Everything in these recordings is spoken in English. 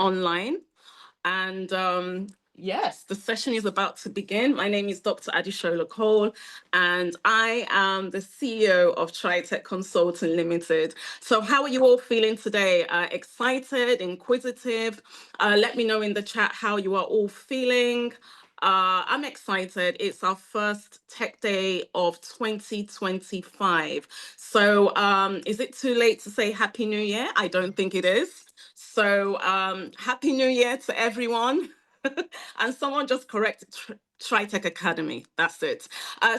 online. And yes, the session is about to begin. My name is Dr. Adishola Cole, and I am the CEO of TriTech Consulting Limited. So how are you all feeling today? Excited, inquisitive? Let me know in the chat how you are all feeling. I'm excited. It's our first tech day of 2025. So is it too late to say Happy New Year? I don't think it is. So Happy New Year to everyone. And someone just corrected TriTech Academy. That's it.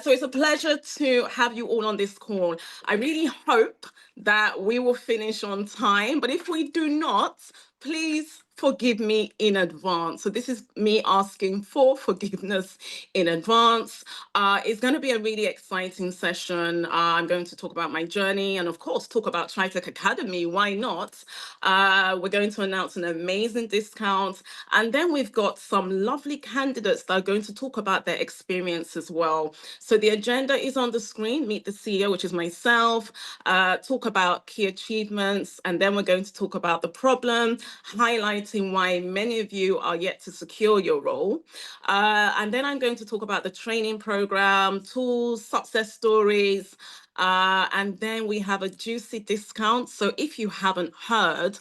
So it's a pleasure to have you all on this call. I really hope that we will finish on time, but if we do not, please forgive me in advance. So this is me asking for forgiveness in advance. It's going to be a really exciting session. I'm going to talk about my journey and of course talk about TriTech Academy. Why not? We're going to announce an amazing discount, and then we've got some lovely candidates that are going to talk about their experience as well. So the agenda is on the screen. Meet the CEO, which is myself, talk about key achievements, and then we're going to talk about the problem, highlighting why many of you are yet to secure your role. And then I'm going to talk about the training program, tools, success stories, and then we have a juicy discount. So if you haven't heard,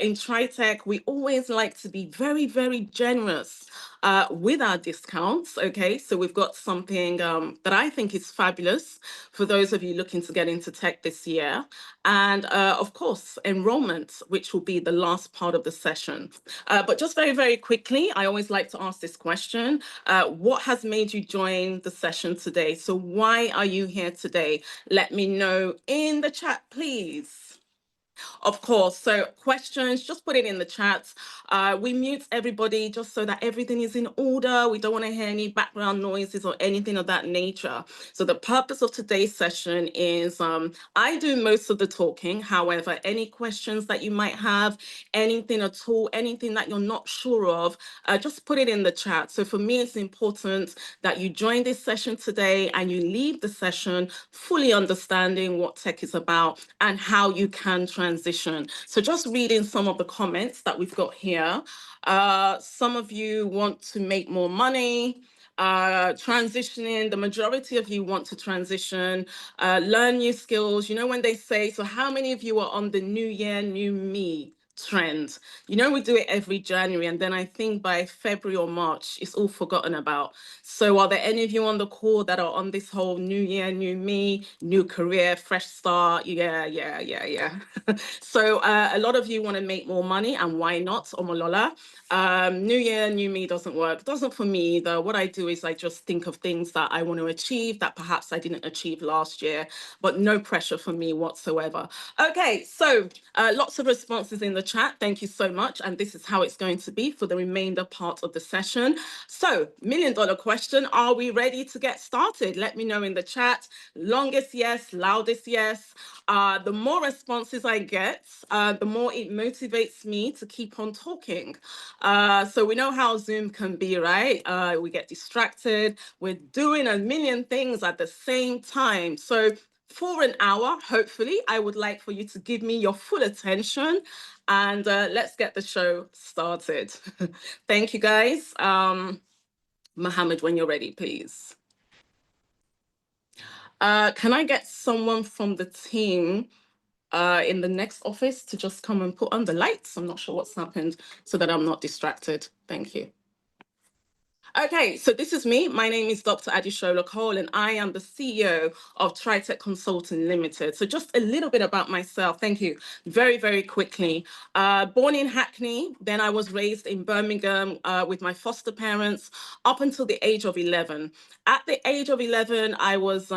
in TriTech, we always like to be very, very generous with our discounts. Okay, so we've got something that I think is fabulous for those of you looking to get into tech this year. And of course, enrollment, which will be the last part of the session. But just very, very quickly, I always like to ask this question. What has made you join the session today? So why are you here today? Let me know in the chat, please. Of course. So questions, just put it in the chat. We mute everybody just so that everything is in order. We don't want to hear any background noises or anything of that nature. So the purpose of today's session is I do most of the talking. However, any questions that you might have, anything at all, anything that you're not sure of, just put it in the chat. So for me, it's important that you join this session today and you leave the session fully understanding what tech is about and how you can transition. So just reading some of the comments that we've got here. Some of you want to make more money, transitioning. The majority of you want to transition, learn new skills. You know, when they say, so how many of you are on the new year, new me trend? You know, we do it every January, and then I think by February or March, it's all forgotten about. So are there any of you on the call that are on this whole new year, new me, new career, fresh start? Yeah. So a lot of you want to make more money, and why not, Omolola? New year, new me doesn't work. Doesn't for me either. What I do is I just think of things that I want to achieve that perhaps I didn't achieve last year, but no pressure for me whatsoever. Okay, so lots of responses in the chat. Thank you so much. And this is how it's going to be for the remainder part of the session. So $1 million question, are we ready to get started? Let me know in the chat. Longest yes, loudest yes. The more responses I get, the more it motivates me to keep on talking. So we know how Zoom can be, right? We get distracted. We're doing a million things at the same time. So for an hour, hopefully, I would like for you to give me your full attention, and let's get the show started. Thank you, guys. Mohammed, when you're ready, please. Can I get someone from the team in the next office to just come and put on the lights? I'm not sure what's happened, so that I'm not distracted. Thank you. Okay, so this is me. My name is Dr. Adishola Cole, and I am the CEO of TriTech Consulting Limited. So just a little bit about myself. Thank you. Very, very quickly. Born in Hackney, then I was raised in Birmingham with my foster parents up until the age of 11. At the age of 11, I was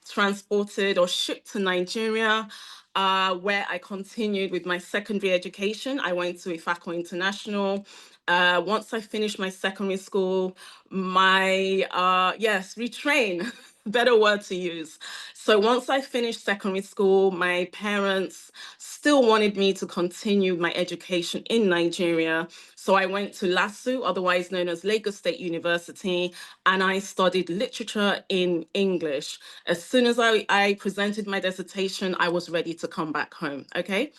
transported or shipped to Nigeria, where I continued with my secondary education. I went to Ifako International. Once I finished my secondary school, retrain, better word to use. So once I finished secondary school, my parents still wanted me to continue my education in Nigeria. So I went to LASU, otherwise known as Lagos State University, and I studied literature in English. As soon as I presented my dissertation, I was ready to come back home. Okay.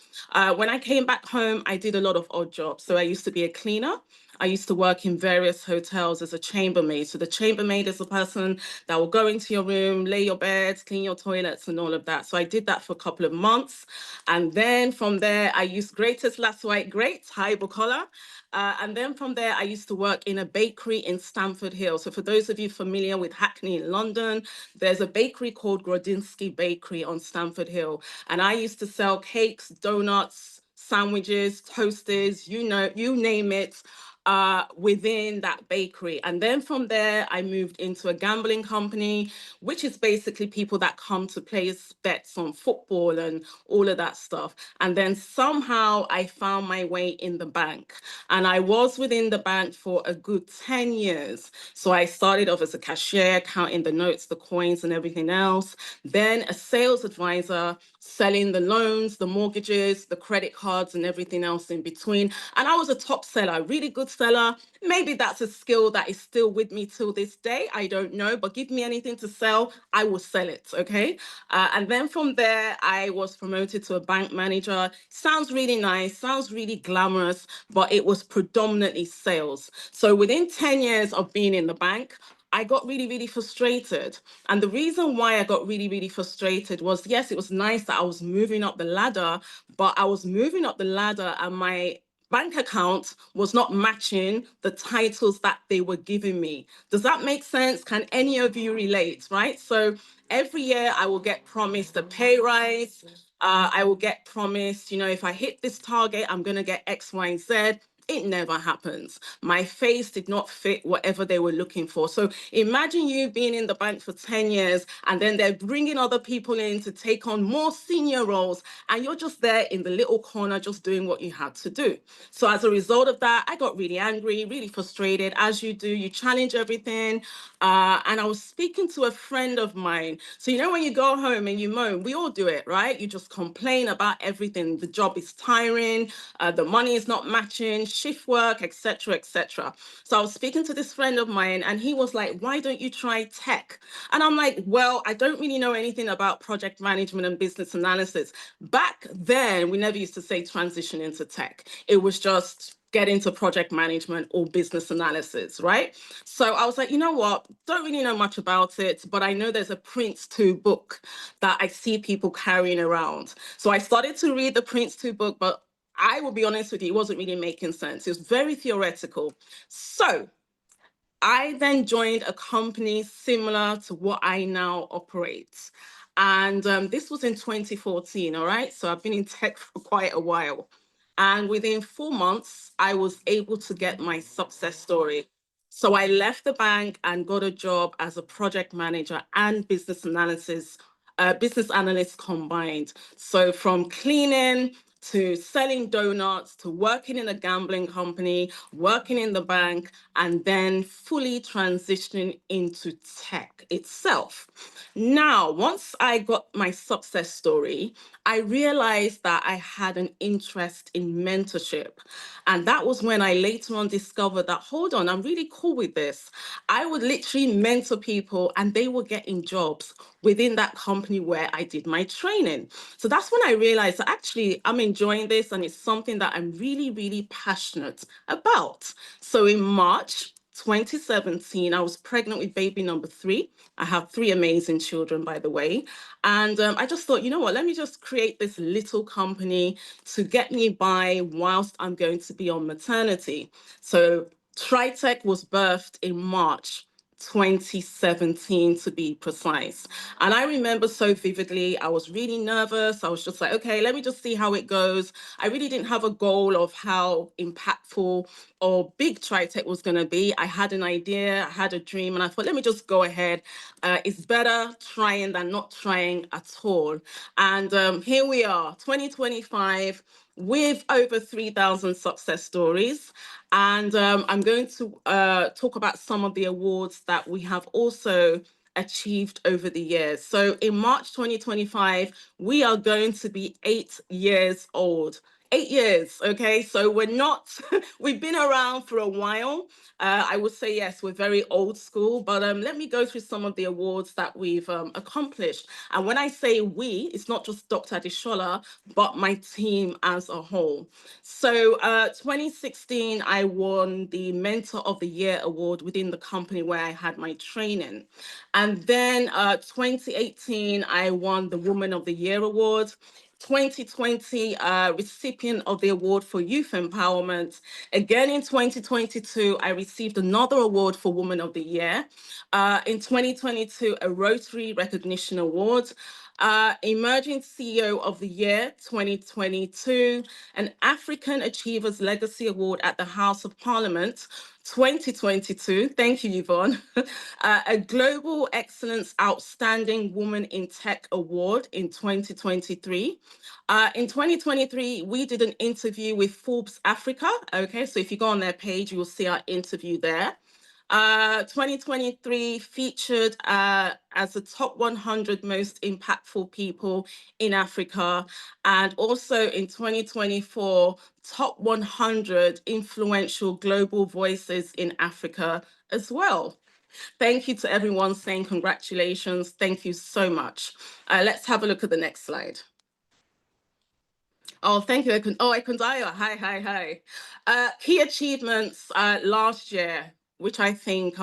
When I came back home, I did a lot of odd jobs. So I used to be a cleaner. I used to work in various hotels as a chambermaid. So the chambermaid is the person that will go into your room, lay your beds, clean your toilets, and all of that. So I did that for a couple of months. And then from there, I used greatest last white great, high collar. And then from there, I used to work in a bakery in Stamford Hill. So for those of you familiar with Hackney in London, there's a bakery called Grodzinski Bakery on Stamford Hill. And I used to sell cakes, donuts, sandwiches, toasters, you name it, within that bakery. And then from there, I moved into a gambling company, which is basically people that come to place bets on football and all of that stuff. And then somehow I found my way in the bank. And I was within the bank for a good 10 years. So I started off as a cashier, counting the notes, the coins, and everything else. Then a sales advisor, selling the loans, the mortgages, the credit cards, and everything else in between. And I was a top seller, really good seller. Maybe that's a skill that is still with me till this day. I don't know, but give me anything to sell, I will sell it. Okay. And then from there, I was promoted to a bank manager. Sounds really nice, sounds really glamorous, but it was predominantly sales. So within 10 years of being in the bank, I got really, really frustrated. And the reason why I got really, really frustrated was, yes, it was nice that I was moving up the ladder, but I was moving up the ladder and my bank account was not matching the titles that they were giving me. Does that make sense? Can any of you relate, right? So every year I will get promised a pay rise. I will get promised, if I hit this target, I'm going to get X, Y, and Z. It never happens. My face did not fit whatever they were looking for. So imagine you being in the bank for 10 years and then they're bringing other people in to take on more senior roles and you're just there in the little corner just doing what you had to do. So as a result of that, I got really angry, really frustrated. As you do, you challenge everything. And I was speaking to a friend of mine. So, when you go home and you moan, we all do it, right? You just complain about everything. The job is tiring, the money is not matching, shift work, etc., etc. So I was speaking to this friend of mine and he was like, why don't you try tech? And I'm like, well, I don't really know anything about project management and business analysis. Back then, we never used to say transition into tech. It was just get into project management or business analysis, right? So I was like, you know what? Don't really know much about it, but I know there's a Prince 2 book that I see people carrying around. So I started to read the Prince 2 book, but I will be honest with you, it wasn't really making sense. It was very theoretical. So I then joined a company similar to what I now operate. And this was in 2014, all right? So I've been in tech for quite a while. And within 4 months, I was able to get my success story. So I left the bank and got a job as a project manager and business analyst combined. So from cleaning to selling donuts, to working in a gambling company, working in the bank, and then fully transitioning into tech itself. Now, once I got my success story, I realized that I had an interest in mentorship. And that was when I later on discovered that, hold on, I'm really cool with this. I would literally mentor people and they were getting jobs within that company where I did my training. So that's when I realized that actually I'm enjoying this and it's something that I'm really, really passionate about. So in March 2017, I was pregnant with baby number 3. I have 3 amazing children, by the way. And I just thought, you know what, let me just create this little company to get me by whilst I'm going to be on maternity. So TriTech was birthed in March 2017 to be precise. And I remember so vividly, I was really nervous. I was just like, okay, let me just see how it goes. I really didn't have a goal of how impactful or big TriTech was going to be. I had an idea, I had a dream, and I thought, let me just go ahead. It's better trying than not trying at all. And here we are, 2025, with over 3,000 success stories. And I'm going to talk about some of the awards that we have also achieved over the years. So in March 2025, we are going to be 8 years old. 8 years, okay? So we're not, we've been around for a while. I would say, yes, we're very old school, but let me go through some of the awards that we've accomplished. And when I say we, it's not just Dr. Adishola, but my team as a whole. So 2016, I won the Mentor of the Year award within the company where I had my training. And then 2018, I won the Woman of the Year award. 2020 recipient of the award for youth empowerment. Again in 2022, I received another award for Woman of the Year. In 2022, a Rotary Recognition Award. Emerging CEO of the Year 2022, an African Achievers Legacy Award at the House of Parliament 2022. Thank you, Yvonne. A Global Excellence Outstanding Woman in Tech Award in 2023. In 2023, we did an interview with Forbes Africa. Okay, so if you go on their page, you will see our interview there. 2023 featured as the top 100 most impactful people in Africa, and also in 2024, top 100 influential global voices in Africa as well. Thank you to everyone saying congratulations. Thank you so much. Let's have a look at the next slide. Oh, thank you. Ekundaya. Hi, hi, hi. Key achievements last year, which I think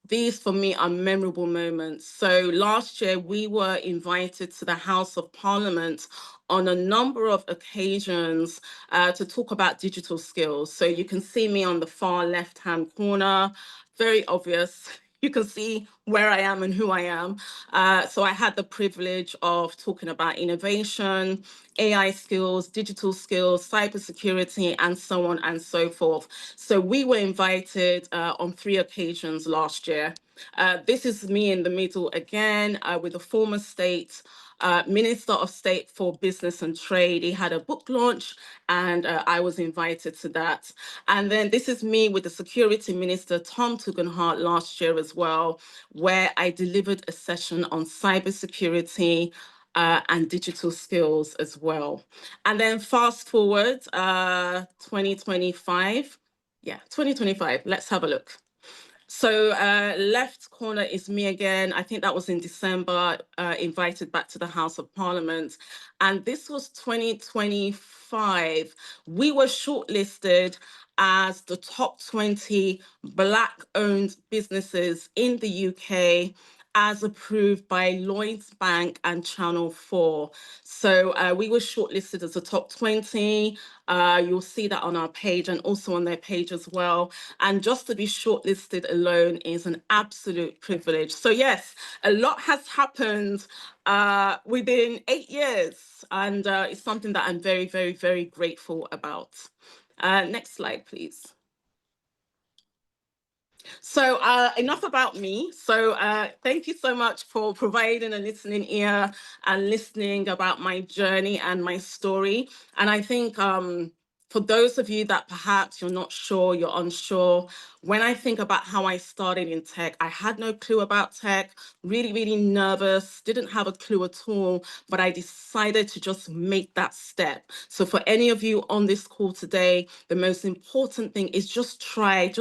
these for me are memorable moments. So last year we were invited to the House of Parliament on a number of occasions to talk about digital skills. So you can see me on the far left-hand corner, very obvious. You can see where I am and who I am. So I had the privilege of talking about innovation, AI skills, digital skills, cybersecurity, and so on and so forth. So we were invited on 3 occasions last year. This is me in the middle again with the former state Minister of State for Business and Trade. He had a book launch and I was invited to that. And then this is me with the Security Minister, Tom Tugendhat, last year as well, where I delivered a session on cybersecurity and digital skills as well. And then fast forward 2025. Yeah, 2025. Let's have a look. So left corner is me again. I think that was in December, invited back to the House of Parliament. And this was 2025. We were shortlisted as the top 20 Black-owned businesses in the UK as approved by Lloyds Bank and Channel 4. So we were shortlisted as the top 20. You'll see that on our page and also on their page as well. And just to be shortlisted alone is an absolute privilege. So yes, a lot has happened within 8 years. And it's something that I'm very, very, very grateful about. Next slide, please. So enough about me. So thank you so much for providing a listening ear and listening about my journey and my story. And I think for those of you that perhaps you're not sure, you're unsure, when I think about how I started in tech, I had no clue about tech, really, really nervous, didn't have a clue at all, but I decided to just make that step. So for any of you on this call today, the most important thing is just try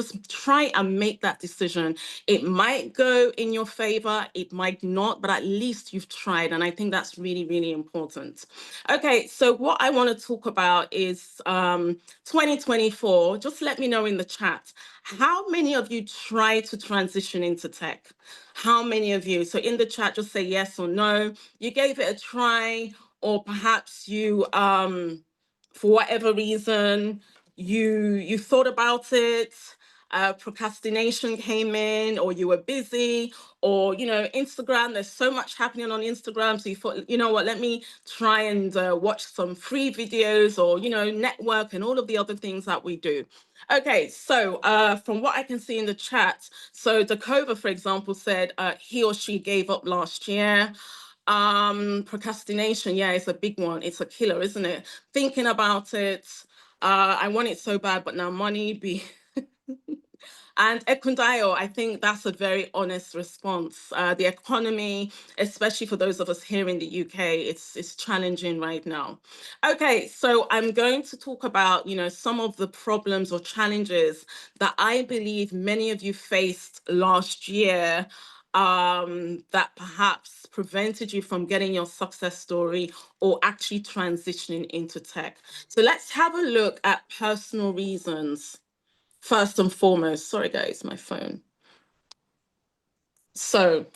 and make that decision. It might go in your favor, it might not, but at least you've tried. And I think that's really, really important. Okay, so what I want to talk about is 2024. Just let me know in the chat. How many of you try to transition into tech? How many of you? So in the chat, just say yes or no. You gave it a try, or perhaps you, for whatever reason, you thought about it, procrastination came in, or you were busy, or, you know, Instagram, there's so much happening on Instagram. So you thought, you know what, let me try and watch some free videos or, you know, network and all of the other things that we do. Okay, so from what I can see in the chat, so Dakova, for example, said he or she gave up last year. Procrastination, yeah, it's a big one. It's a killer, isn't it? Thinking about it, I want it so bad, but now money be And Ekundayo, I think that's a very honest response. The economy, especially for those of us here in the UK, it's challenging right now. Okay, so I'm going to talk about, some of the problems or challenges that I believe many of you faced last year, that perhaps prevented you from getting your success story or actually transitioning into tech. So let's have a look at personal reasons first and foremost. Sorry, guys, my phone. So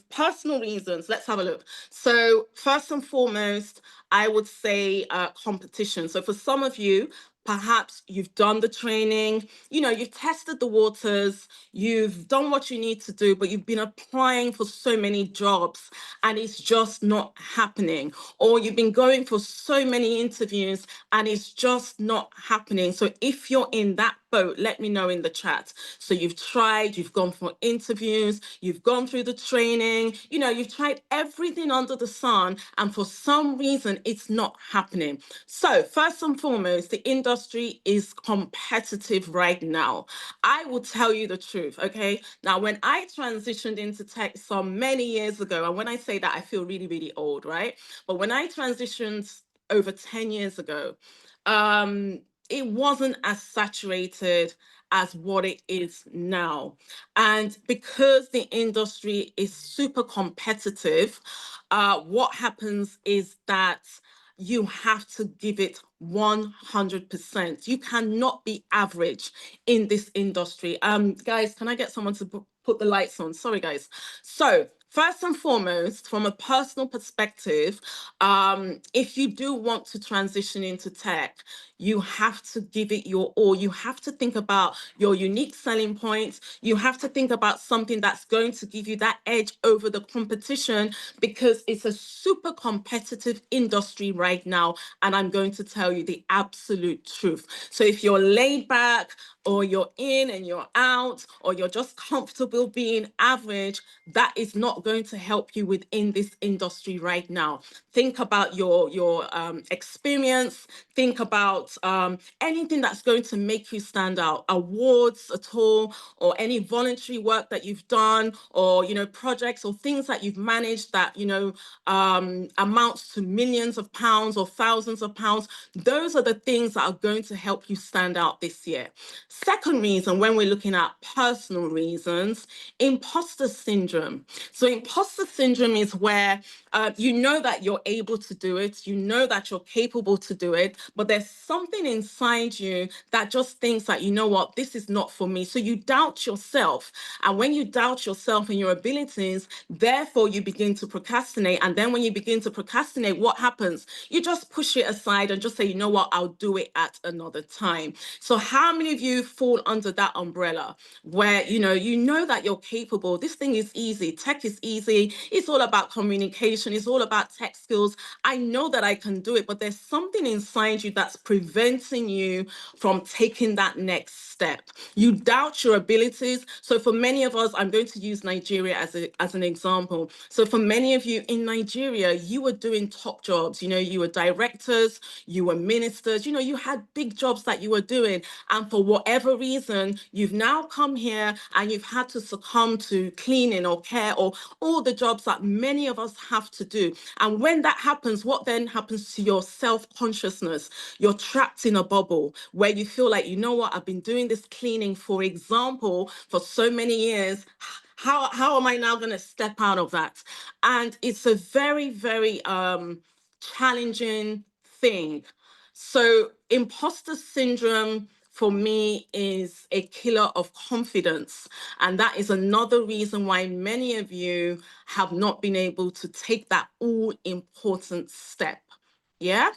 personal reasons, let's have a look. So first and foremost, I would say competition. So for some of you, perhaps you've done the training, you've tested the waters, you've done what you need to do, but you've been applying for so many jobs and it's just not happening. Or you've been going for so many interviews and it's just not happening. So if you're in that boat, let me know in the chat. So you've tried, you've gone for interviews, you've gone through the training, you've tried everything under the sun, and for some reason, it's not happening. So first and foremost, the industry is competitive right now. I will tell you the truth, okay? Now, when I transitioned into tech some many years ago, and when I say that, I feel really, really old, right? But when I transitioned over 10 years ago, it wasn't as saturated as what it is now. And because the industry is super competitive, what happens is that you have to give it 100%. You cannot be average in this industry. Guys, can I get someone to put the lights on? Sorry, guys. So first and foremost, from a personal perspective, if you do want to transition into tech, you have to give it your all. You have to think about your unique selling points. You have to think about something that's going to give you that edge over the competition, because it's a super competitive industry right now. And I'm going to tell you the absolute truth. So if you're laid back, or you're in and you're out, or you're just comfortable being average, that is not going to help you within this industry right now. Think about your experience. Think about anything that's going to make you stand out, awards at all, or any voluntary work that you've done, or projects or things that you've managed that amounts to millions of pounds or thousands of pounds. Those are the things that are going to help you stand out this year. Second reason, when we're looking at personal reasons, imposter syndrome. So imposter syndrome is where you know that you're able to do it, you know that you're capable to do it, but there's something inside you that just thinks that, what, this is not for me. So you doubt yourself. And when you doubt yourself and your abilities, therefore you begin to procrastinate. And then when you begin to procrastinate, what happens? You just push it aside and just say, you know what, I'll do it at another time. So how many of you fall under that umbrella where, you know that you're capable? This thing is easy. Tech is easy. It's all about communication. It's all about tech skills. I know that I can do it, but there's something inside you that's preventing you from taking that next step. You doubt your abilities. So for many of us, I'm going to use Nigeria as an example. So for many of you in Nigeria, you were doing top jobs. You were directors, you were ministers, you had big jobs that you were doing. And for whatever reason, you've now come here and you've had to succumb to cleaning or care or all the jobs that many of us have to do. And when that happens, what then happens to your self-consciousness? You're trapped in a bubble where you feel like, you know what, I've been doing this cleaning, for example, for so many years. How am I now going to step out of that? And it's a very, very challenging thing. So imposter syndrome for me is a killer of confidence. And that is another reason why many of you have not been able to take that all important step. Yeah.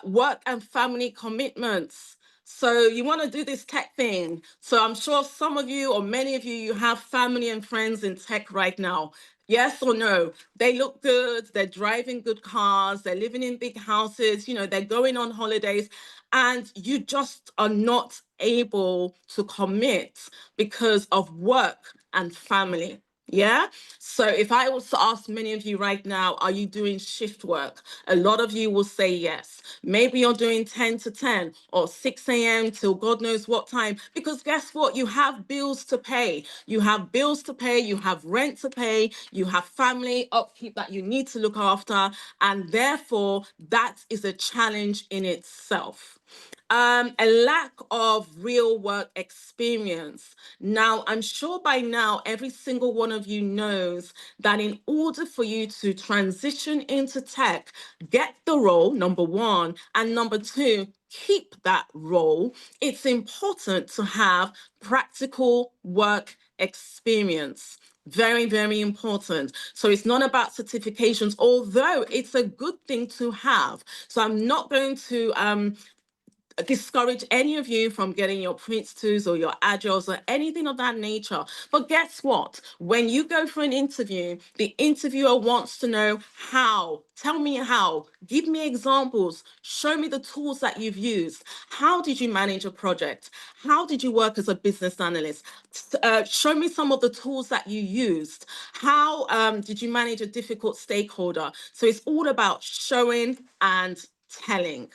Work and family commitments. So you want to do this tech thing. So I'm sure some of you or many of you, you have family and friends in tech right now. Yes or no? They look good. They're driving good cars. They're living in big houses. They're going on holidays. And you just are not able to commit because of work and family. Yeah. So if I was to ask many of you right now, are you doing shift work? A lot of you will say yes. Maybe you're doing 10 to 10 or 6 a.m. till God knows what time. Because guess what? You have bills to pay. You have bills to pay. You have rent to pay. You have family upkeep that you need to look after. And therefore, that is a challenge in itself. A lack of real work experience. Now, I'm sure by now every single one of you knows that in order for you to transition into tech, get the role, number one, and number two, keep that role, it's important to have practical work experience. Very, very important. So it's not about certifications, although it's a good thing to have. So I'm not going to discourage any of you from getting your Prince 2s or your Agiles or anything of that nature. But guess what? When you go for an interview, the interviewer wants to know how. Tell me how. Give me examples. Show me the tools that you've used. How did you manage a project? How did you work as a business analyst? Show me some of the tools that you used. How did you manage a difficult stakeholder? So it's all about showing and telling.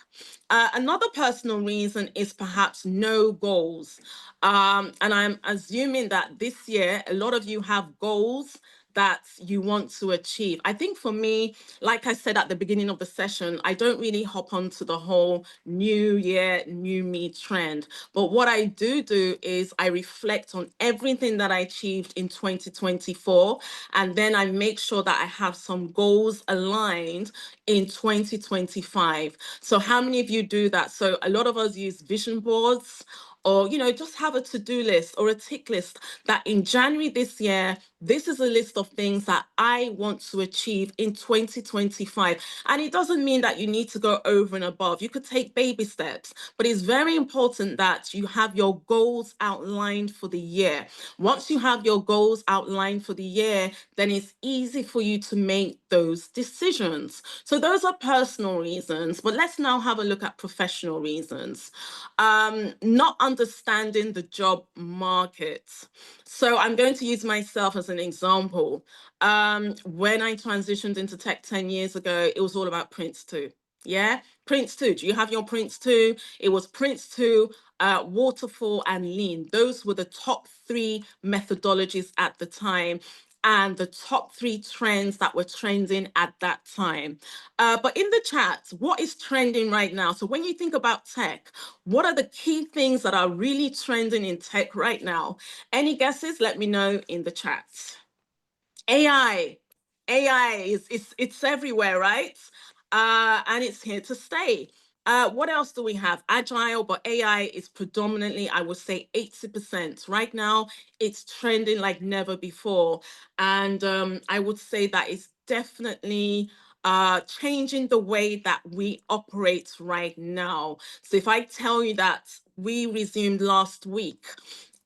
Another personal reason is perhaps no goals. And I'm assuming that this year, a lot of you have goals that you want to achieve. I think for me, like I said at the beginning of the session, I don't really hop onto the whole new year, new me trend. But what I do is I reflect on everything that I achieved in 2024, and then I make sure that I have some goals aligned in 2025. So how many of you do that? So a lot of us use vision boards, or just have a to-do list or a tick list that in January this year, this is a list of things that I want to achieve in 2025. And it doesn't mean that you need to go over and above. You could take baby steps, but it's very important that you have your goals outlined for the year. Once you have your goals outlined for the year, then it's easy for you to make those decisions. So those are personal reasons, but let's now have a look at professional reasons. Not understanding the job market. So I'm going to use myself as an example. When I transitioned into tech 10 years ago, it was all about Prince 2. Yeah, Prince 2. Do you have your Prince 2? It was Prince 2, waterfall, and lean. Those were the top three methodologies at the time, and the top three trends that were trending at that time. But in the chat, what is trending right now? So when you think about tech, what are the key things that are really trending in tech right now? Any guesses? Let me know in the chat. AI. AI is it's everywhere, right? And it's here to stay. What else do we have? Agile, but AI is predominantly, I would say, 80%. Right now, it's trending like never before. And I would say that it's definitely changing the way that we operate right now. So if I tell you that we resumed last week,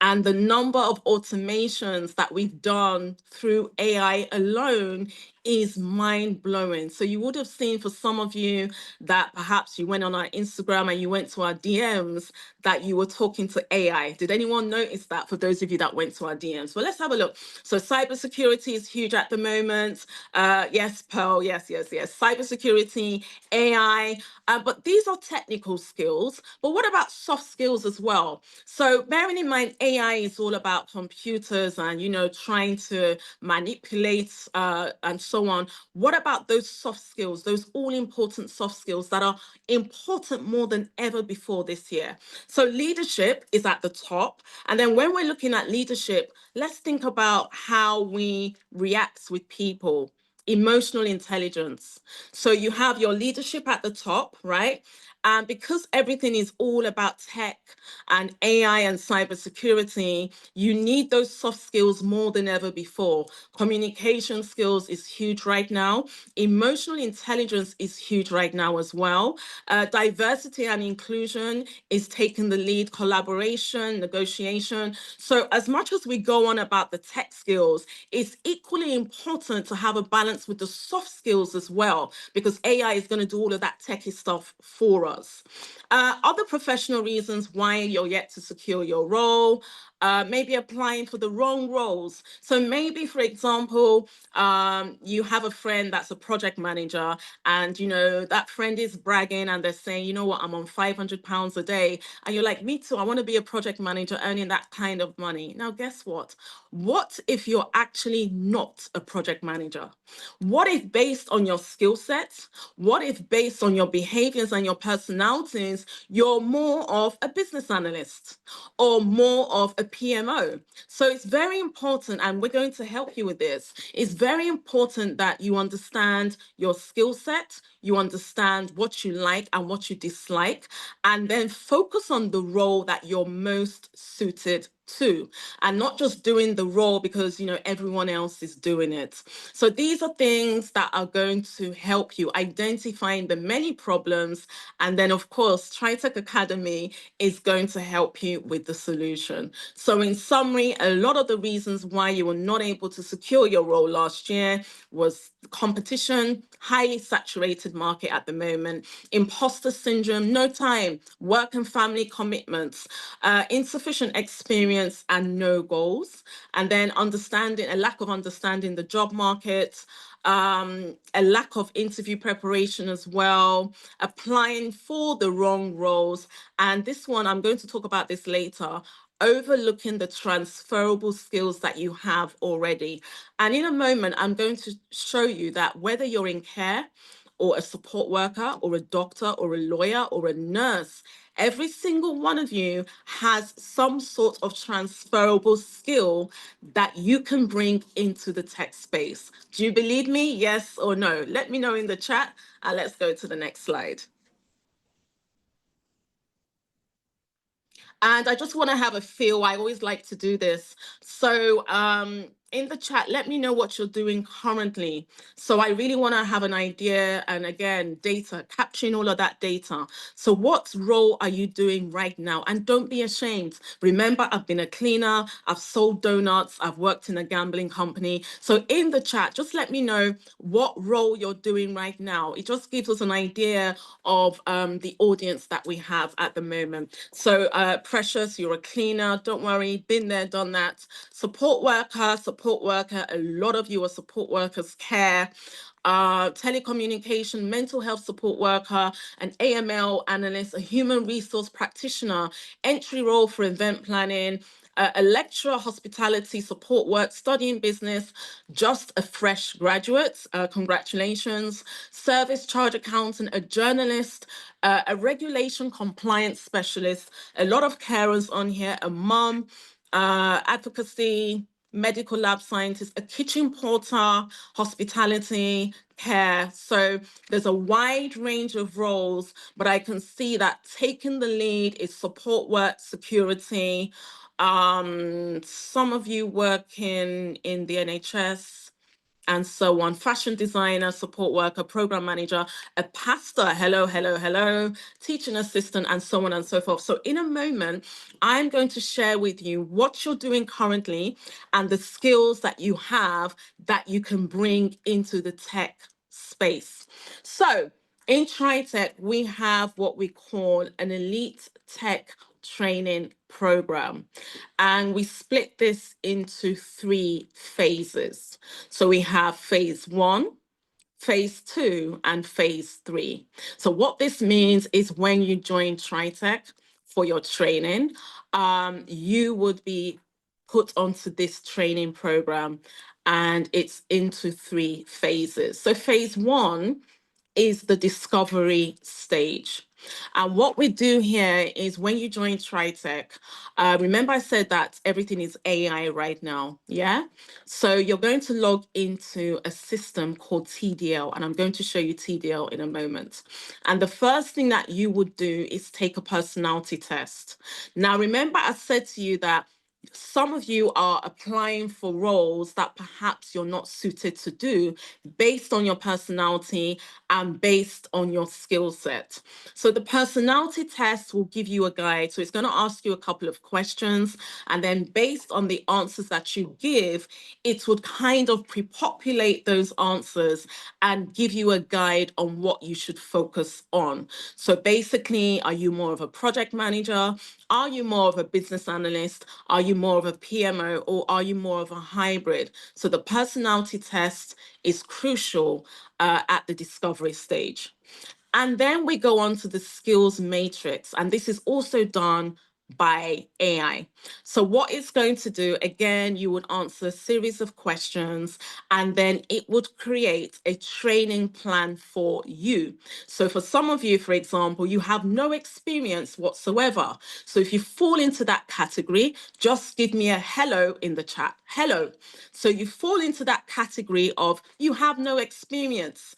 and the number of automations that we've done through AI alone is mind blowing. So you would have seen, for some of you, that perhaps you went on our Instagram and you went to our DMs, that you were talking to AI. Did anyone notice that, for those of you that went to our DMs? Well, let's have a look. So cybersecurity is huge at the moment. Yes, Pearl, yes. Cybersecurity, AI, but these are technical skills. But what about soft skills as well? So bearing in mind, AI is all about computers and, trying to manipulate and so on. What about those soft skills, those all important soft skills that are important more than ever before this year? So leadership is at the top. And then when we're looking at leadership, let's think about how we react with people. Emotional intelligence. So you have your leadership at the top, right? And because everything is all about tech and AI and cybersecurity, you need those soft skills more than ever before. Communication skills is huge right now. Emotional intelligence is huge right now as well. Diversity and inclusion is taking the lead, collaboration, negotiation. So as much as we go on about the tech skills, it's equally important to have a balance with the soft skills as well, because AI is going to do all of that techie stuff for us. Other professional reasons why you're yet to secure your role. maybe applying for the wrong roles. So maybe, for example, you have a friend that's a project manager, and that friend is bragging and they're saying, you know what, I'm on £500 a day. And you're like, me too, I want to be a project manager earning that kind of money. Now, guess what? What if you're actually not a project manager? What if, based on your skill set, what if, based on your behaviors and your personalities, you're more of a business analyst or more of a PMO? So it's very important, and we're going to help you with this. It's very important that you understand your skill set, you understand what you like and what you dislike, and then focus on the role that you're most suited to, and not just doing the role because everyone else is doing it. So these are things that are going to help you identifying the many problems, and then of course TriTech Academy is going to help you with the solution. So in summary, a lot of the reasons why you were not able to secure your role last year was competition, highly saturated market at the moment, imposter syndrome, no time, work and family commitments, insufficient experience and no goals, and then a lack of understanding the job market, a lack of interview preparation as well, applying for the wrong roles. And this one, I'm going to talk about this later, overlooking the transferable skills that you have already. And in a moment, I'm going to show you that whether you're in care or a support worker or a doctor or a lawyer or a nurse, every single one of you has some sort of transferable skill that you can bring into the tech space. Do you believe me? Yes or no? Let me know in the chat, and let's go to the next slide. And I just want to have a feel. I always like to do this. So in the chat, let me know what you're doing currently. So I really want to have an idea, and again, data, capturing all of that data. So what role are you doing right now? And don't be ashamed. Remember, I've been a cleaner, I've sold donuts, I've worked in a gambling company. So in the chat, just let me know what role you're doing right now. It just gives us an idea of the audience that we have at the moment. So Precious, you're a cleaner, don't worry, been there, done that. Support worker, a lot of you are support workers, care, telecommunication, mental health support worker, an AML analyst, a human resource practitioner, entry role for event planning, a lecturer, hospitality, support work, studying business, just a fresh graduate, congratulations, service charge accountant, a journalist, a regulation compliance specialist, a lot of carers on here, a mom, advocacy, medical lab scientist, a kitchen porter, hospitality, care. So there's a wide range of roles, but I can see that taking the lead is support work, security. Some of you work in the NHS and so on, fashion designer, support worker, program manager, a pastor, hello, teaching assistant, and so on and so forth. So in a moment, I'm going to share with you what you're doing currently and the skills that you have that you can bring into the tech space. So in TriTech, we have what we call an elite tech training program, and we split this into 3 phases. So we have phase 1, phase 2, and phase 3. So what this means is when you join TriTech for your training, you would be put onto this training program, and it's into 3 phases. So phase 1 is the discovery stage. And what we do here is when you join TriTech, remember I said that everything is AI right now, yeah? So you're going to log into a system called TDL, and I'm going to show you TDL in a moment. And the first thing that you would do is take a personality test. Now, remember I said to you that some of you are applying for roles that perhaps you're not suited to do based on your personality and based on your skill set. So the personality test will give you a guide. So it's going to ask you a couple of questions, and then based on the answers that you give, it would kind of pre-populate those answers and give you a guide on what you should focus on. So basically, are you more of a project manager? Are you more of a business analyst? Are you you more of a PMO or are you more of a hybrid? So the personality test is crucial at the discovery stage. And then we go on to the skills matrix, and this is also done by AI. So what it's going to do, again, you would answer a series of questions, and then it would create a training plan for you. So for some of you, for example, you have no experience whatsoever. So if you fall into that category, just give me a hello in the chat. Hello. So you fall into that category of you have no experience.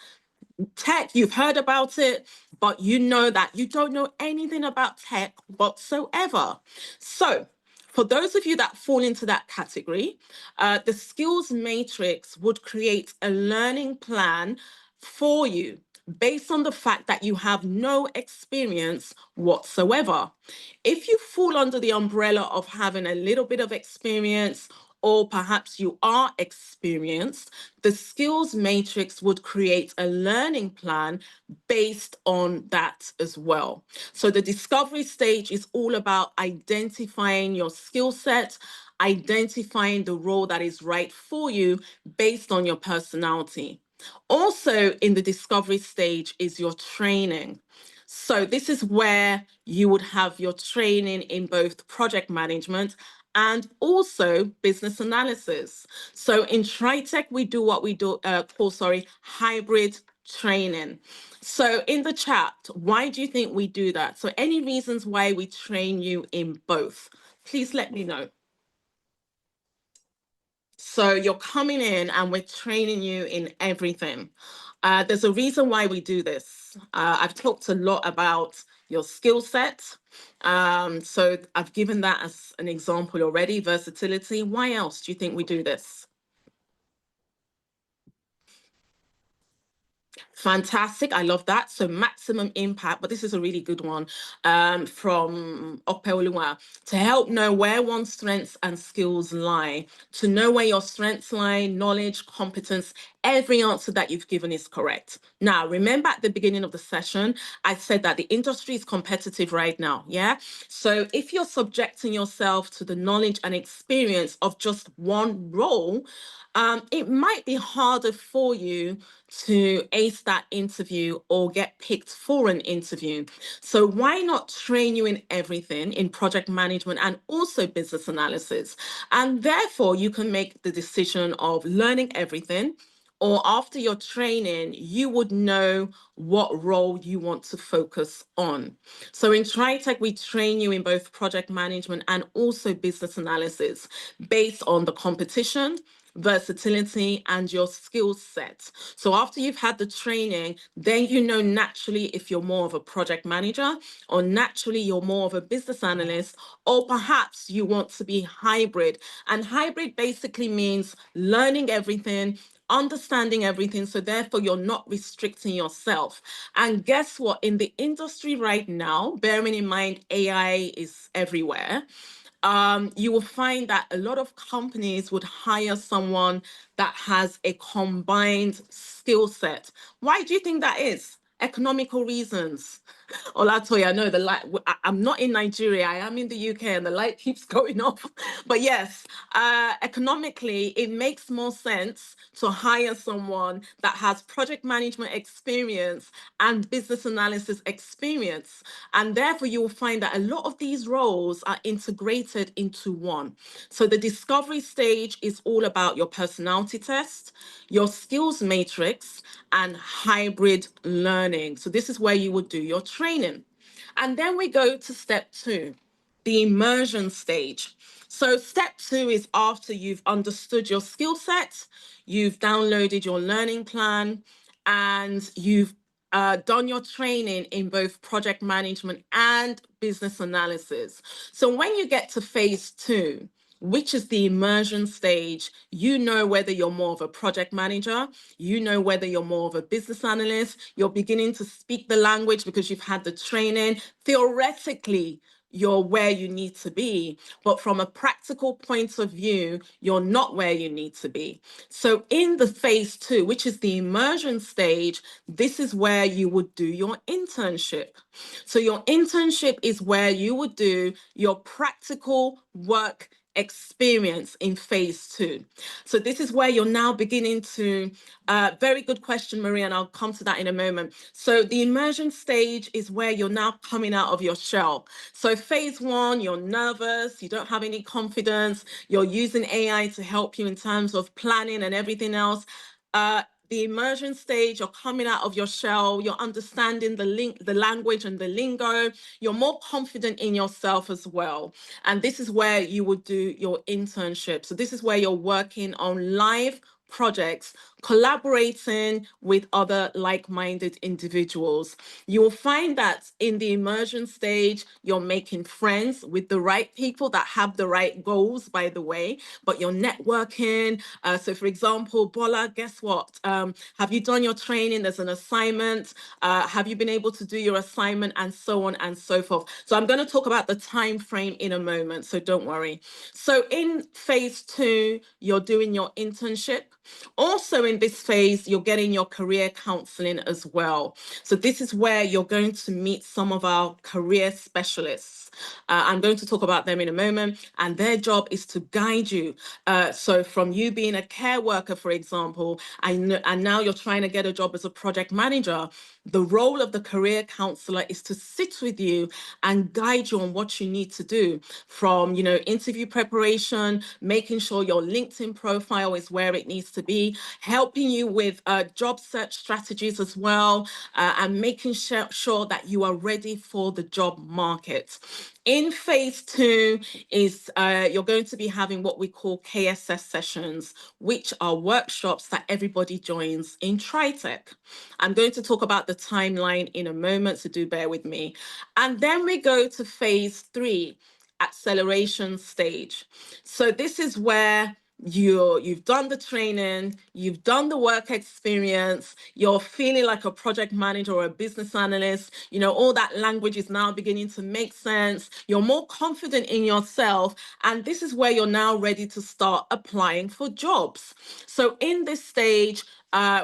Tech, you've heard about it, but you know that you don't know anything about tech whatsoever. So, for those of you that fall into that category, the skills matrix would create a learning plan for you based on the fact that you have no experience whatsoever. If you fall under the umbrella of having a little bit of experience, or perhaps you are experienced, the skills matrix would create a learning plan based on that as well. So the discovery stage is all about identifying your skill set, identifying the role that is right for you based on your personality. Also, in the discovery stage is your training. So this is where you would have your training in both project management and also business analysis. So in TriTech, we do what we do call, hybrid training. So in the chat, why do you think we do that? So any reasons why we train you in both? Please let me know. So you're coming in and we're training you in everything. There's a reason why we do this. I've talked a lot about your skill set. So I've given that as an example already, versatility. Why else do you think we do this? Fantastic. I love that. So maximum impact, but this is a really good one from Opeoluwa. To help know where one's strengths and skills lie, to know where your strengths lie, knowledge, competence, every answer that you've given is correct. Now, remember at the beginning of the session, I said that the industry is competitive right now. Yeah. So if you're subjecting yourself to the knowledge and experience of just one role, it might be harder for you to ace that interview or get picked for an interview. So why not train you in everything in project management and also business analysis? And therefore you can make the decision of learning everything, or after your training, you would know what role you want to focus on. So in TriTech, we train you in both project management and also business analysis based on the competition, versatility, and your skill set. So after you've had the training, then you know naturally if you're more of a project manager, or naturally you're more of a business analyst, or perhaps you want to be hybrid. And hybrid basically means learning everything, understanding everything, so therefore you're not restricting yourself. And guess what? In the industry right now, bearing in mind AI is everywhere, you will find that a lot of companies would hire someone that has a combined skill set. Why do you think that is? Economical reasons. Olatoya, no, the light. I'm not in Nigeria. I am in the UK, and the light keeps going off. But yes, economically, it makes more sense to hire someone that has project management experience and business analysis experience, and therefore you will find that a lot of these roles are integrated into one. So the discovery stage is all about your personality test, your skills matrix, and hybrid learning. So this is where you would do your training. And then we go to step 2, the immersion stage. So step 2 is after you've understood your skill set, you've downloaded your learning plan, and you've done your training in both project management and business analysis. So when you get to phase 2, which is the immersion stage, you know whether you're more of a project manager, you know whether you're more of a business analyst, you're beginning to speak the language because you've had the training. Theoretically, you're where you need to be, but from a practical point of view, you're not where you need to be. So in the phase 2, which is the immersion stage, this is where you would do your internship. So your internship is where you would do your practical work experience in phase two. So this is where you're now beginning to, very good question, Maria, and I'll come to that in a moment. So the immersion stage is where you're now coming out of your shell. So phase one, you're nervous, you don't have any confidence, you're using AI to help you in terms of planning and everything else. The immersion stage, you're coming out of your shell, you're understanding the language and the lingo, you're more confident in yourself as well. And this is where you would do your internship. So this is where you're working on live projects, collaborating with other like-minded individuals. You will find that in the immersion stage, you're making friends with the right people that have the right goals, by the way, but you're networking. So for example, Bola, guess what? Have you done your training? There's an assignment. Have you been able to do your assignment, and so on and so forth. So I'm going to talk about the time frame in a moment, so don't worry. So in phase two, you're doing your internship. Also in this phase, you're getting your career counseling as well. So this is where you're going to meet some of our career specialists. I'm going to talk about them in a moment, and their job is to guide you. So from you being a care worker, for example, and now you're trying to get a job as a project manager, the role of the career counselor is to sit with you and guide you on what you need to do, from, interview preparation, making sure your LinkedIn profile is where it needs to be, helping you with job search strategies as well, and making sure that you are ready for the job market. In phase two is you're going to be having what we call KSS sessions, which are workshops that everybody joins in TriTech. I'm going to talk about the timeline in a moment, so do bear with me. And then we go to phase three, acceleration stage. So this is where you've done the training, you've done the work experience, you're feeling like a project manager or a business analyst, all that language is now beginning to make sense, you're more confident in yourself, and this is where you're now ready to start applying for jobs. So in this stage,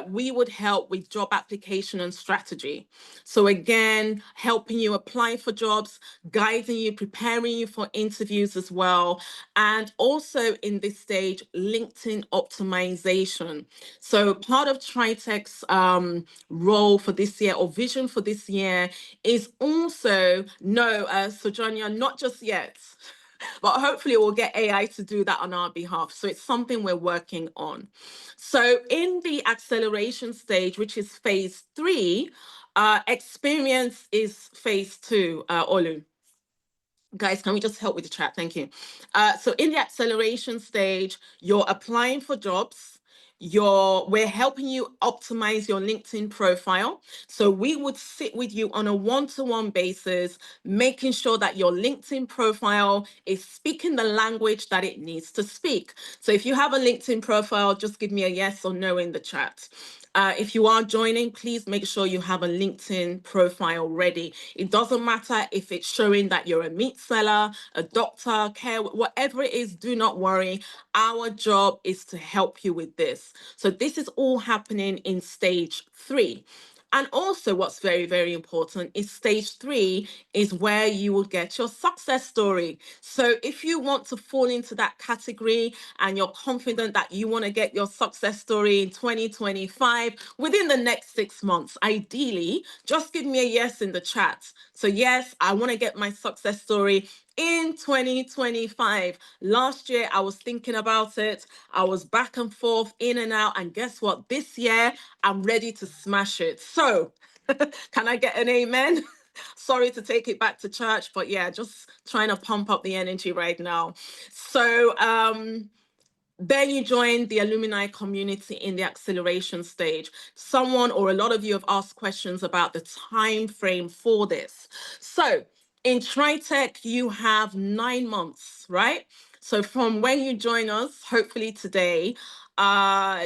we would help with job application and strategy. So again, helping you apply for jobs, guiding you, preparing you for interviews as well. And also in this stage, LinkedIn optimization. So part of TriTech's role for this year, or vision for this year, is also, no, Sojourner, not just yet. But hopefully we'll get AI to do that on our behalf. So it's something we're working on. So in the acceleration stage, which is phase three, experience is phase two, Olu. Guys, can we just help with the chat? Thank you. So in the acceleration stage, you're applying for jobs. We're helping you optimize your LinkedIn profile. So we would sit with you on a one-to-one basis, making sure that your LinkedIn profile is speaking the language that it needs to speak. So if you have a LinkedIn profile, just give me a yes or no in the chat. If you are joining, please make sure you have a LinkedIn profile ready. It doesn't matter if it's showing that you're a meat seller, a doctor, care, whatever it is, do not worry. Our job is to help you with this. So this is all happening in stage three. And also what's very, very important is stage three is where you will get your success story. So if you want to fall into that category and you're confident that you want to get your success story in 2025 within the next 6 months, ideally, just give me a yes in the chat. So yes, I want to get my success story in 2025. Last year, I was thinking about it. I was back and forth, in and out. And guess what? This year, I'm ready to smash it. So can I get an amen? Sorry to take it back to church, but yeah, just trying to pump up the energy right now. So then you join the alumni community in the acceleration stage. Someone or a lot of you have asked questions about the time frame for this. So in TriTech, you have 9 months, right? So from when you join us, hopefully today,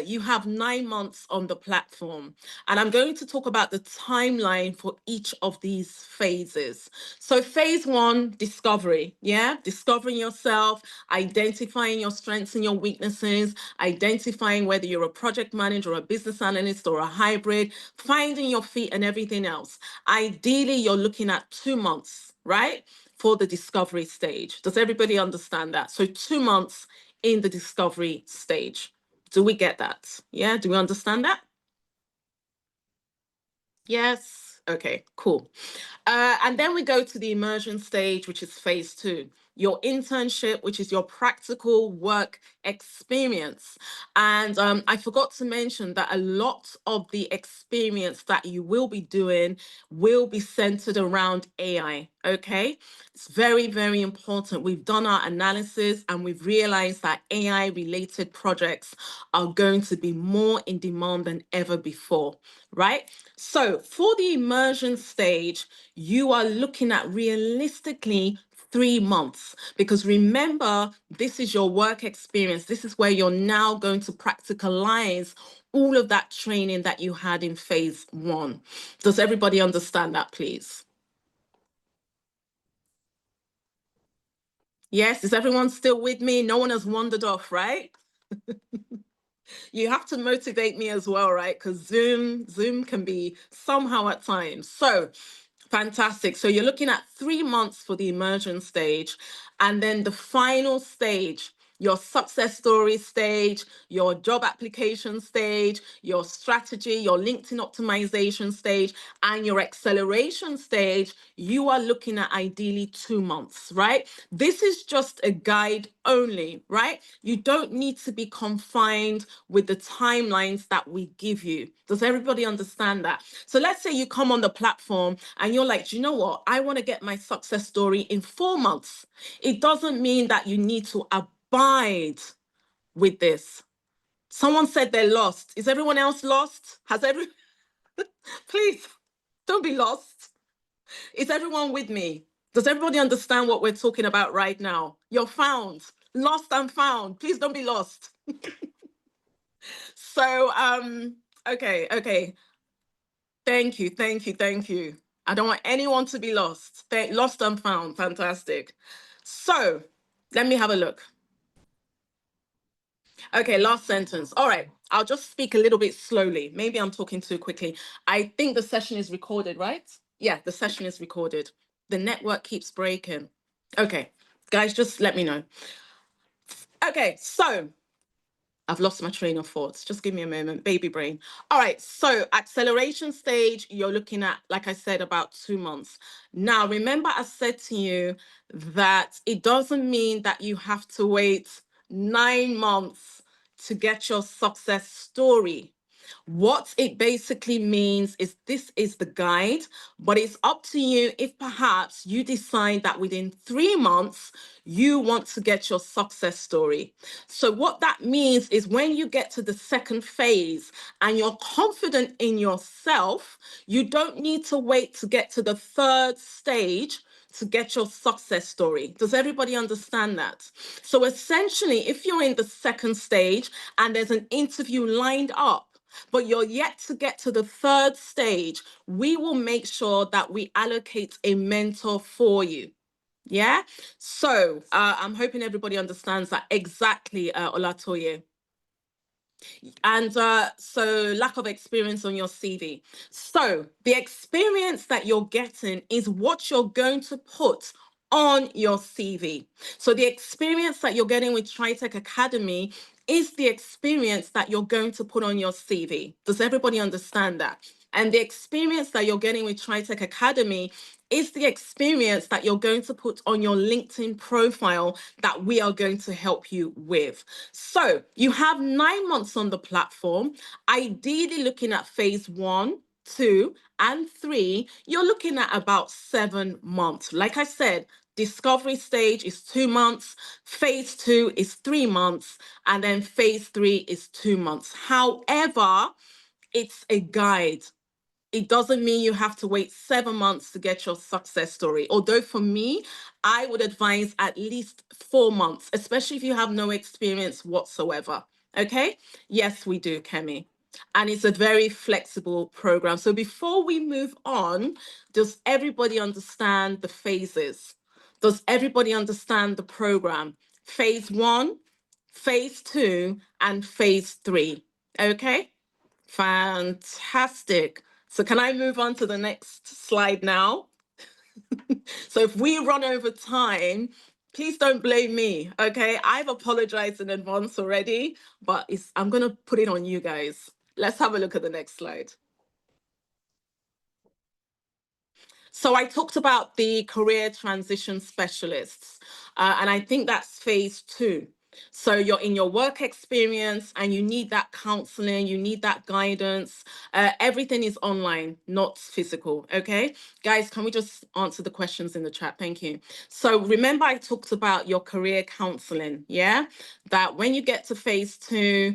you have 9 months on the platform. And I'm going to talk about the timeline for each of these phases. So phase one, discovery, yeah? Discovering yourself, identifying your strengths and your weaknesses, identifying whether you're a project manager or a business analyst or a hybrid, finding your feet and everything else. Ideally, you're looking at 2 months. right? For the discovery stage. Does everybody understand that? So 2 months in the discovery stage. Do we get that? Yeah, do we understand that? Yes. Okay, cool. And then we go to the immersion stage, which is phase two, your internship, which is your practical work experience. And I forgot to mention that a lot of the experience that you will be doing will be centered around AI. Okay, it's very, very important. We've done our analysis and we've realized that AI related projects are going to be more in demand than ever before, right? So for the immersion stage, you are looking at realistically 3 months, because remember, this is your work experience. This is where you're now going to practicalize all of that training that you had in phase one. Does everybody understand that, please? Yes, is everyone still with me? No one has wandered off, right? You have to motivate me as well, right? Because Zoom can be somehow at times. So fantastic. So you're looking at 3 months for the immersion stage, and then the final stage, your success story stage, your job application stage, your strategy, your LinkedIn optimization stage, and your acceleration stage, you are looking at ideally 2 months, right? This is just a guide only, right? You don't need to be confined with the timelines that we give you. Does everybody understand that? So let's say you come on the platform and you're like, do you know what? I want to get my success story in 4 months. It doesn't mean that you need to abide with this. Someone said they're lost. Is everyone else lost? Please don't be lost. Is everyone with me? Does everybody understand what we're talking about right now? You're found, lost and found. Please don't be lost. So, okay. Thank you, thank you, thank you. I don't want anyone to be lost. Lost and found, fantastic. So, let me have a look. Okay, last sentence. All right, I'll just speak a little bit slowly. Maybe I'm talking too quickly. I think the session is recorded, right? Yeah, the session is recorded. The network keeps breaking. Okay, guys, just let me know. Okay, so I've lost my train of thoughts. Just give me a moment, baby brain. All right, so acceleration stage, you're looking at, like I said, about 2 months. Now, remember I said to you that it doesn't mean that you have to wait 9 months to get your success story. What it basically means is this is the guide, but it's up to you if perhaps you decide that within 3 months, you want to get your success story. So what that means is when you get to the second phase and you're confident in yourself, you don't need to wait to get to the third stage to get your success story. Does everybody understand that? So essentially, if you're in the second stage and there's an interview lined up, but you're yet to get to the third stage, we will make sure that we allocate a mentor for you. Yeah. So I'm hoping everybody understands that exactly, Olatoye. And so lack of experience on your CV. So the experience that you're getting is what you're going to put on your CV. So the experience that you're getting with TriTech Academy is the experience that you're going to put on your CV. Does everybody understand that? And the experience that you're getting with TriTech Academy is the experience that you're going to put on your LinkedIn profile that we are going to help you with. So you have 9 months on the platform, ideally looking at phase one, two, and three. You're looking at about 7 months. Like I said, discovery stage is 2 months, phase two is 3 months, and then phase three is 2 months. However, it's a guide. It doesn't mean you have to wait 7 months to get your success story. Although for me, I would advise at least 4 months, especially if you have no experience whatsoever. Okay? Yes, we do, Kemi. And it's a very flexible program. So before we move on, does everybody understand the phases? Does everybody understand the program? Phase one, phase two, and phase three. Okay? Fantastic. So can I move on to the next slide now? So if we run over time, please don't blame me, okay? I've apologized in advance already, but I'm going to put it on you guys. Let's have a look at the next slide. So I talked about the career transition specialists, and I think that's phase 2. So you're in your work experience and you need that counseling, you need that guidance. Everything is online, not physical. Okay, guys, can we just answer the questions in the chat? Thank you. So remember, I talked about your career counseling. Yeah, that when you get to phase 2,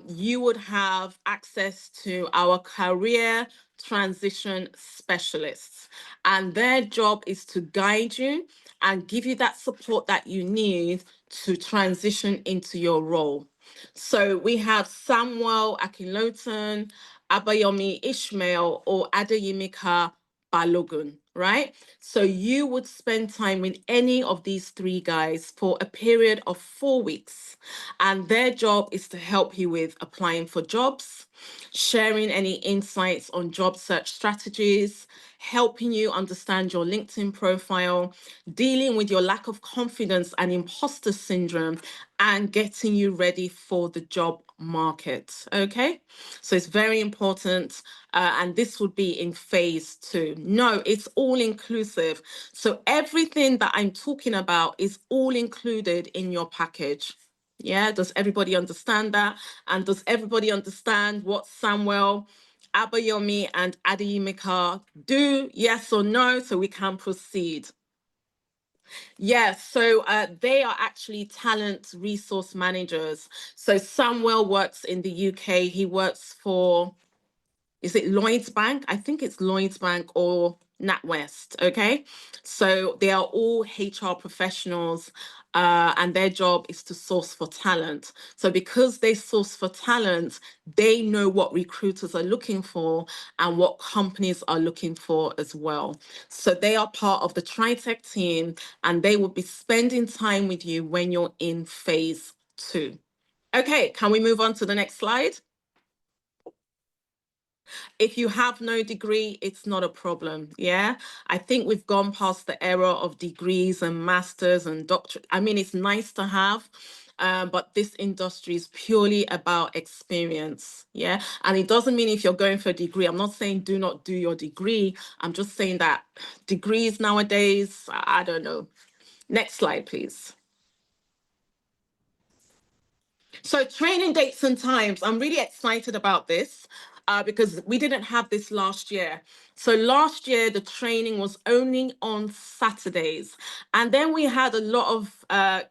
you would have access to our career transition specialists, and their job is to guide you and give you that support that you need to transition into your role. So we have Samuel Akinlotan, Abayomi Ishmael, or Adeyimika Balogun, right? So you would spend time with any of these 3 guys for a period of 4 weeks, and their job is to help you with applying for jobs, sharing any insights on job search strategies, helping you understand your LinkedIn profile, dealing with your lack of confidence and imposter syndrome, and getting you ready for the job market. Okay, so it's very important. And this would be in phase 2. No, it's all inclusive. So everything that I'm talking about is all included in your package. Yeah, does everybody understand that? And does everybody understand what Samuel, Abayomi, and Adeyimika do? Yes or no? So we can proceed. Yes, so they are actually talent resource managers. So Samuel works in the UK. He works for, is it Lloyds Bank? I think it's Lloyds Bank or NatWest. Okay, so they are all HR professionals, and their job is to source for talent. So because they source for talent, they know what recruiters are looking for and what companies are looking for as well. So they are part of the TriTech team, and they will be spending time with you when you're in phase 2. Okay, can we move on to the next slide? If you have no degree, it's not a problem. Yeah, I think we've gone past the era of degrees and masters and doctorate. I mean, it's nice to have, but this industry is purely about experience. Yeah, and it doesn't mean if you're going for a degree, I'm not saying do not do your degree. I'm just saying that degrees nowadays, I don't know. Next slide, please. So training dates and times, I'm really excited about this because we didn't have this last year. So last year, the training was only on Saturdays. And then we had a lot of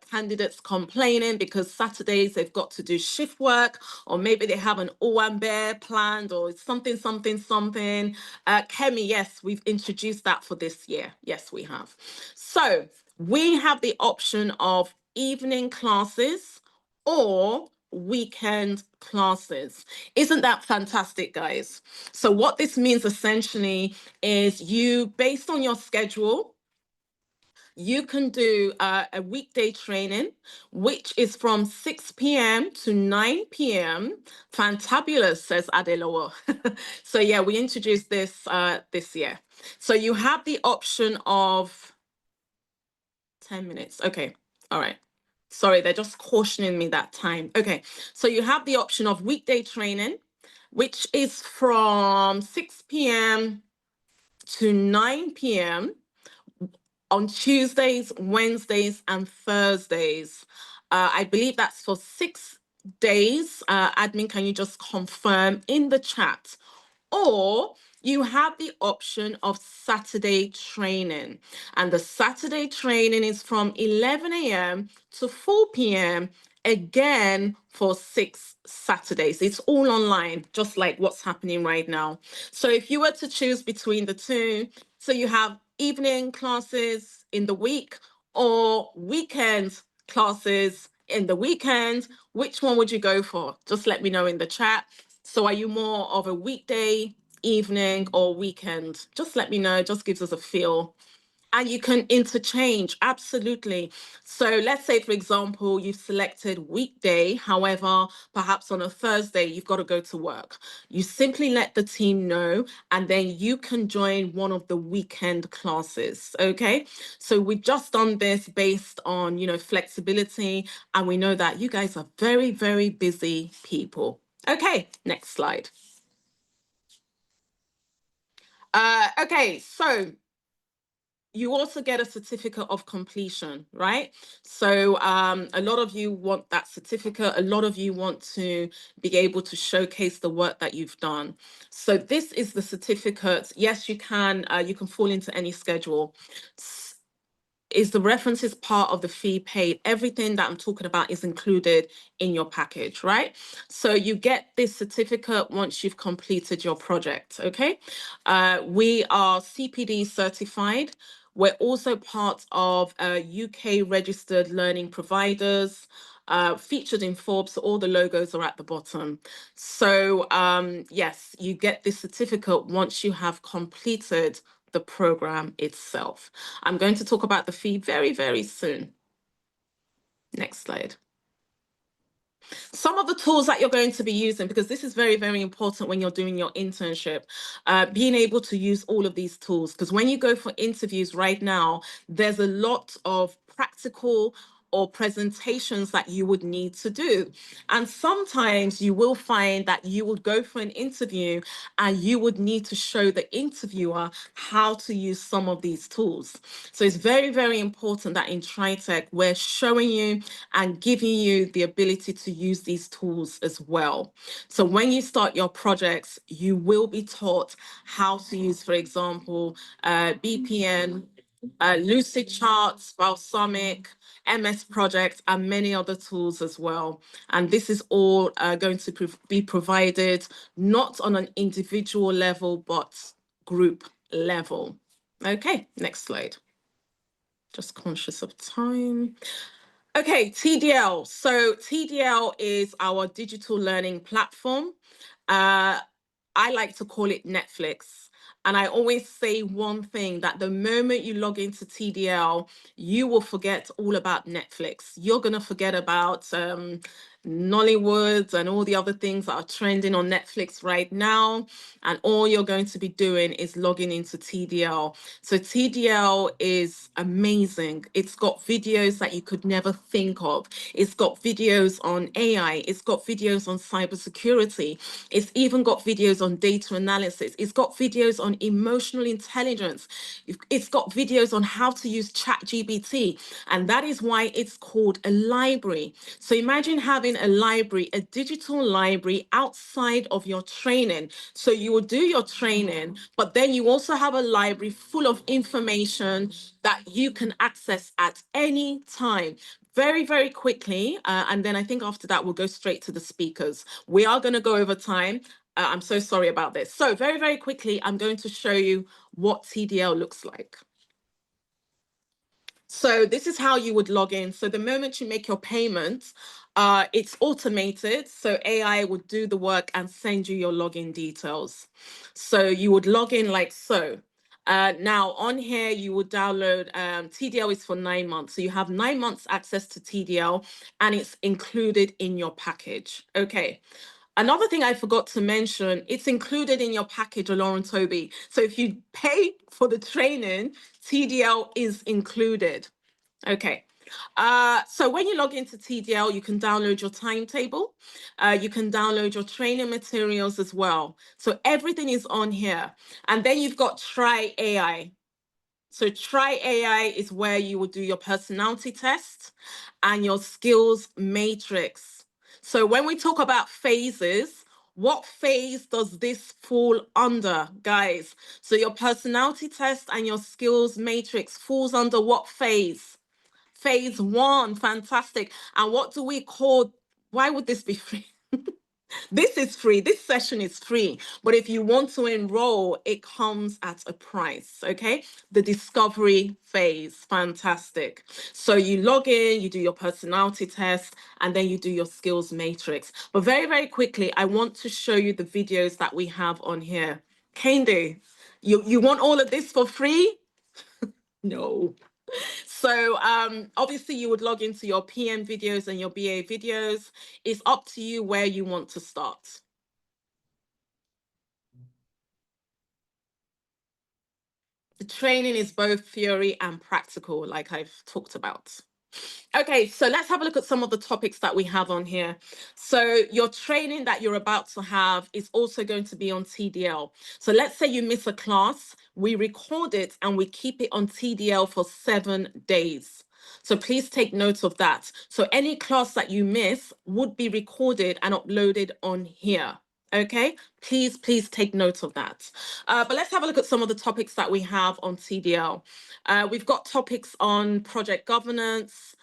candidates complaining because Saturdays they've got to do shift work, or maybe they have an Owambe planned or something, something, something. Kemi, yes, we've introduced that for this year. Yes, we have. So we have the option of evening classes or weekend classes. Isn't that fantastic, guys? So what this means essentially is you, based on your schedule, you can do a weekday training, which is from 6 p.m. to 9 p.m. Fantabulous, says Adelowo. So yeah, we introduced this this year. So you have the option of 10 minutes. Okay, all right. Sorry, they're just cautioning me that time. Okay, so you have the option of weekday training, which is from 6 p.m. to 9 p.m. on Tuesdays, Wednesdays, and Thursdays. I believe that's for 6 days. Admin, can you just confirm in the chat? Or you have the option of Saturday training. And the Saturday training is from 11 a.m. to 4 p.m. again for 6 Saturdays. It's all online, just like what's happening right now. So if you were to choose between the two, so you have evening classes in the week or weekend classes in the weekend, which one would you go for? Just let me know in the chat. So are you more of a weekday, evening, or weekend? Just let me know. It just gives us a feel. And you can interchange, absolutely. So let's say, for example, you've selected weekday, however, perhaps on a Thursday, you've got to go to work. You simply let the team know, and then you can join one of the weekend classes, okay? So we've just done this based on, flexibility, and we know that you guys are very, very busy people. Okay, next slide. Okay, so you also get a certificate of completion, right? So a lot of you want that certificate. A lot of you want to be able to showcase the work that you've done. So this is the certificate. Yes, you can fall into any schedule. Is the references part of the fee paid? Everything that I'm talking about is included in your package, right? So you get this certificate once you've completed your project, okay? We are CPD certified. We're also part of UK registered learning providers, featured in Forbes, so all the logos are at the bottom. So yes, you get this certificate once you have completed the program itself. I'm going to talk about the fee very, very soon. Next slide. Some of the tools that you're going to be using, because this is very, very important when you're doing your internship, being able to use all of these tools, because when you go for interviews right now, there's a lot of practical or presentations that you would need to do. And sometimes you will find that you would go for an interview and you would need to show the interviewer how to use some of these tools. So it's very, very important that in TriTech, we're showing you and giving you the ability to use these tools as well. So when you start your projects, you will be taught how to use, for example, BPN, Lucid Charts, Balsamic, MS Project, and many other tools as well. And this is all going to be provided not on an individual level, but group level. Okay, next slide. Just conscious of time. Okay, TDL. So TDL is our digital learning platform. I like to call it Netflix. And I always say one thing, that the moment you log into TDL, you will forget all about Netflix. You're going to forget about Nollywood and all the other things that are trending on Netflix right now. And all you're going to be doing is logging into TDL. So TDL is amazing. It's got videos that you could never think of. It's got videos on AI. It's got videos on cybersecurity. It's even got videos on data analysis. It's got videos on emotional intelligence. It's got videos on how to use ChatGPT. And that is why it's called a library. So imagine having a library, a digital library outside of your training. So you will do your training, but then you also have a library full of information that you can access at any time. Very, very quickly. And then I think after that, we'll go straight to the speakers. We are going to go over time. I'm so sorry about this. So very, very quickly, I'm going to show you what TDL looks like. So this is how you would log in. So the moment you make your payment, it's automated. So AI would do the work and send you your login details. So you would log in like so. Now on here, you would download, TDL is for 9 months. So you have 9 months access to TDL and it's included in your package. Okay. Another thing I forgot to mention, it's included in your package, Lauren Toby. So if you pay for the training, TDL is included. Okay. So when you log into TDL, you can download your timetable. You can download your training materials as well. So everything is on here. And then you've got Try AI. So Try AI is where you will do your personality test and your skills matrix. So when we talk about phases, what phase does this fall under, guys? So your personality test and your skills matrix falls under what phase? Phase 1, fantastic. And what do we call, why would this be free? This is free. This session is free. But if you want to enroll, it comes at a price, okay? The discovery phase, fantastic. So you log in, you do your personality test, and then you do your skills matrix. But very, very quickly, I want to show you the videos that we have on here. Kendi, you want all of this for free? No. So obviously you would log into your PM videos and your BA videos. It's up to you where you want to start. The training is both theory and practical, like I've talked about. Okay, so let's have a look at some of the topics that we have on here. So your training that you're about to have is also going to be on TDL. So let's say you miss a class, we record it and we keep it on TDL for 7 days. So please take note of that. So any class that you miss would be recorded and uploaded on here. Okay, please take note of that. But let's have a look at some of the topics that we have on TDL. We've got topics on project governance.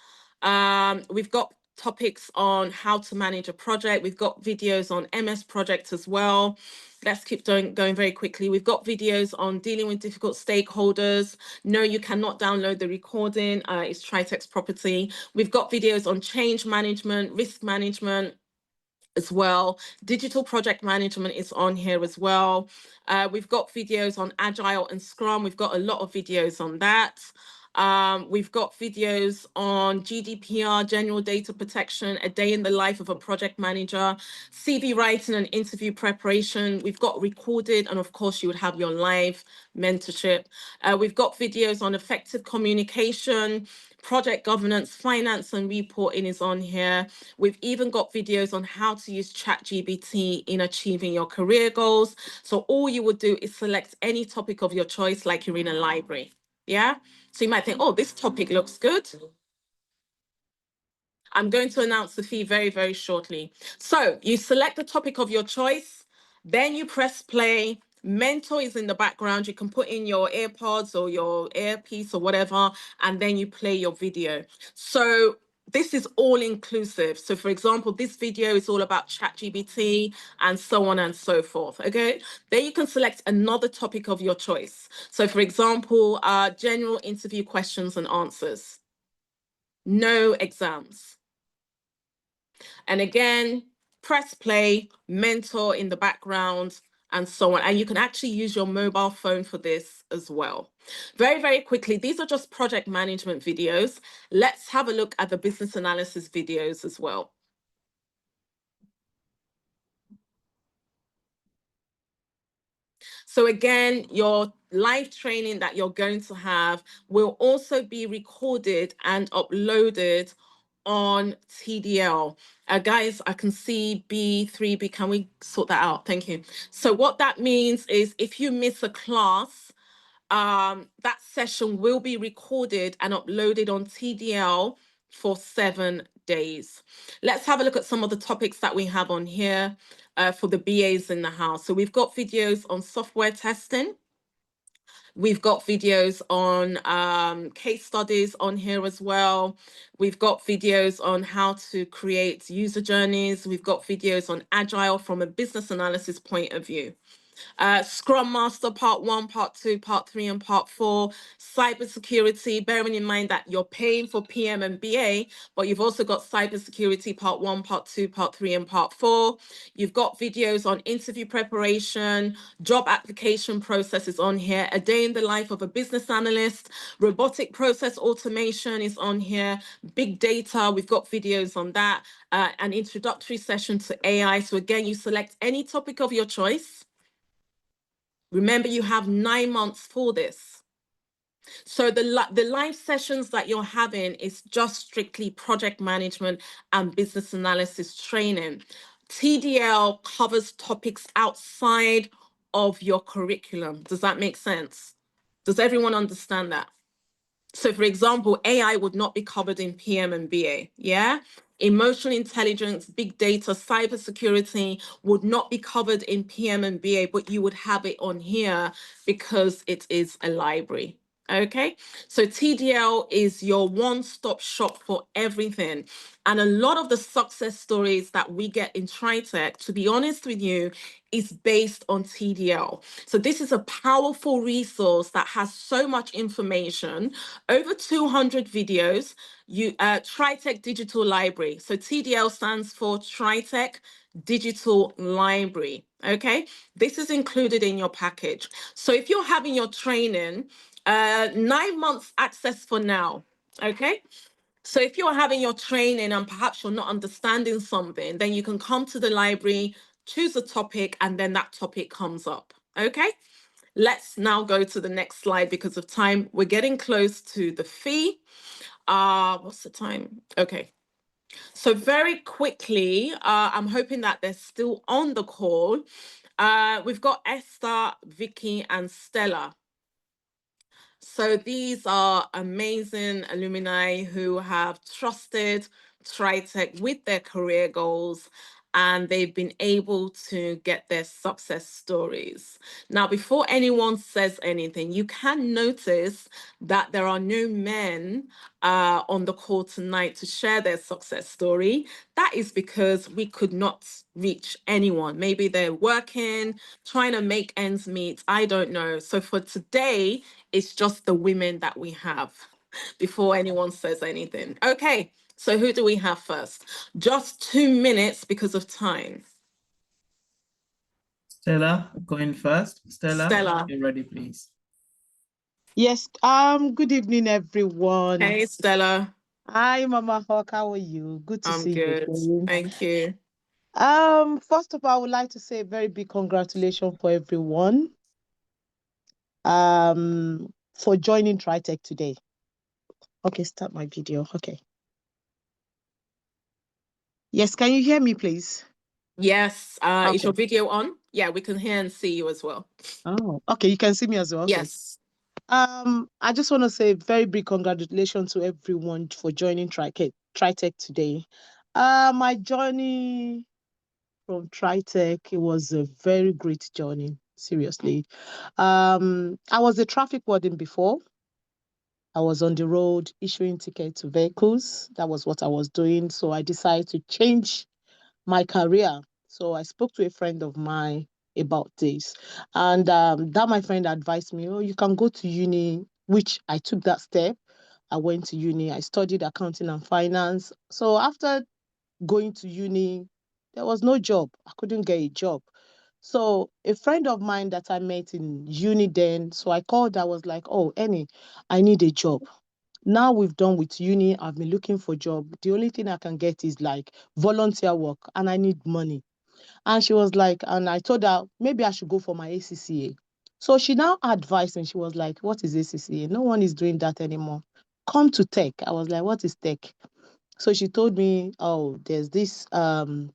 We've got topics on how to manage a project. We've got videos on MS Project as well. Let's keep going very quickly. We've got videos on dealing with difficult stakeholders. No, you cannot download the recording. It's Tritech's property. We've got videos on change management, risk management as well. Digital project management is on here as well. We've got videos on Agile and Scrum. We've got a lot of videos on that. We've got videos on GDPR, general data protection, a day in the life of a project manager, CV writing and interview preparation. We've got recorded, and of course you would have your live mentorship. We've got videos on effective communication, project governance, finance and reporting is on here. We've even got videos on how to use ChatGPT in achieving your career goals. So all you would do is select any topic of your choice, like you're in a library. Yeah. So you might think, oh, this topic looks good. I'm going to announce the fee very shortly. So you select the topic of your choice, then you press play. Mentor is in the background. You can put in your AirPods or your earpiece or whatever, and then you play your video. So this is all inclusive. So for example, this video is all about ChatGPT and so on and so forth. Okay, then you can select another topic of your choice. So for example, general interview questions and answers. No exams. And again, press play, mentor in the background, and so on. And you can actually use your mobile phone for this as well. Very quickly, these are just project management videos. Let's have a look at the business analysis videos as well. So again, your live training that you're going to have will also be recorded and uploaded on TDL. Guys, I can see B3B. Can we sort that out? Thank you. So what that means is if you miss a class, that session will be recorded and uploaded on TDL for 7 days. Let's have a look at some of the topics that we have on here for the BAs in the house. So we've got videos on software testing. We've got videos on case studies on here as well. We've got videos on how to create user journeys. We've got videos on Agile from a business analysis point of view. Scrum Master Part 1, Part 2, Part 3, and Part 4. Cybersecurity, bearing in mind that you're paying for PM and BA, but you've also got Cybersecurity Part 1, Part 2, Part 3, and Part 4. You've got videos on interview preparation, job application processes on here, a day in the life of a business analyst, robotic process automation is on here, big data, we've got videos on that, an introductory session to AI. So again, you select any topic of your choice. Remember, you have 9 months for this. So the live sessions that you're having is just strictly project management and business analysis training. TDL covers topics outside of your curriculum. Does that make sense? Does everyone understand that? So for example, AI would not be covered in PM and BA, yeah? Emotional intelligence, big data, cybersecurity would not be covered in PM and BA, but you would have it on here because it is a library. Okay, so TDL is your one-stop shop for everything. And a lot of the success stories that we get in Tritech, to be honest with you, is based on TDL. So this is a powerful resource that has so much information, over 200 videos, Tritech Digital Library. So TDL stands for Tritech Digital Library. Okay, this is included in your package. So if you're having your training 9 months access for now. Okay. So if you're having your training and perhaps you're not understanding something, then you can come to the library, choose a topic, and then that topic comes up. Okay. Let's now go to the next slide because of time. We're getting close to the fee. What's the time? Okay. So very quickly, I'm hoping that they're still on the call. We've got Esther, Vicky, and Stella. So these are amazing alumni who have trusted TriTech with their career goals, and they've been able to get their success stories. Now, before anyone says anything, you can notice that there are no men on the call tonight to share their success story. That is because we could not reach anyone. Maybe they're working, trying to make ends meet. I don't know. So for today, it's just the women that we have before anyone says anything. Okay, so who do we have first? Just 2 minutes because of time. Stella, going first. Stella. You're ready, please. Yes. Good evening, everyone. Hey, Stella. Hi, Mama Hawk. How are you? Good to I'm see good. you. Thank you. First of all, I would like to say a very big congratulations for everyone. For joining TriTech today. Okay, start my video. Okay. Yes, can you hear me, please? Yes. Okay. Is your video on? Yeah, we can hear and see you as well. Oh, okay. You can see me as well. Okay. Yes. I just want to say very big congratulations to everyone for joining TriTech today. My journey from TriTech, it was a very great journey, seriously. I was a traffic warden before. I was on the road issuing tickets to vehicles. That was what I was doing. So I decided to change my career. So I spoke to a friend of mine about this. And that my friend advised me, oh, you can go to uni, which I took that step. I went to uni. I studied accounting and finance. So after going to uni, there was no job. I couldn't get a job. So a friend of mine that I met in uni then, so I called, I was like, oh, Annie, I need a job. Now we've done with uni, I've been looking for a job. The only thing I can get is like volunteer work and I need money. And she was like, and I told her, maybe I should go for my ACCA. So she now advised me, she was like, what is ACCA? No one is doing that anymore. Come to tech. I was like, what is tech? So she told me, oh, there's this um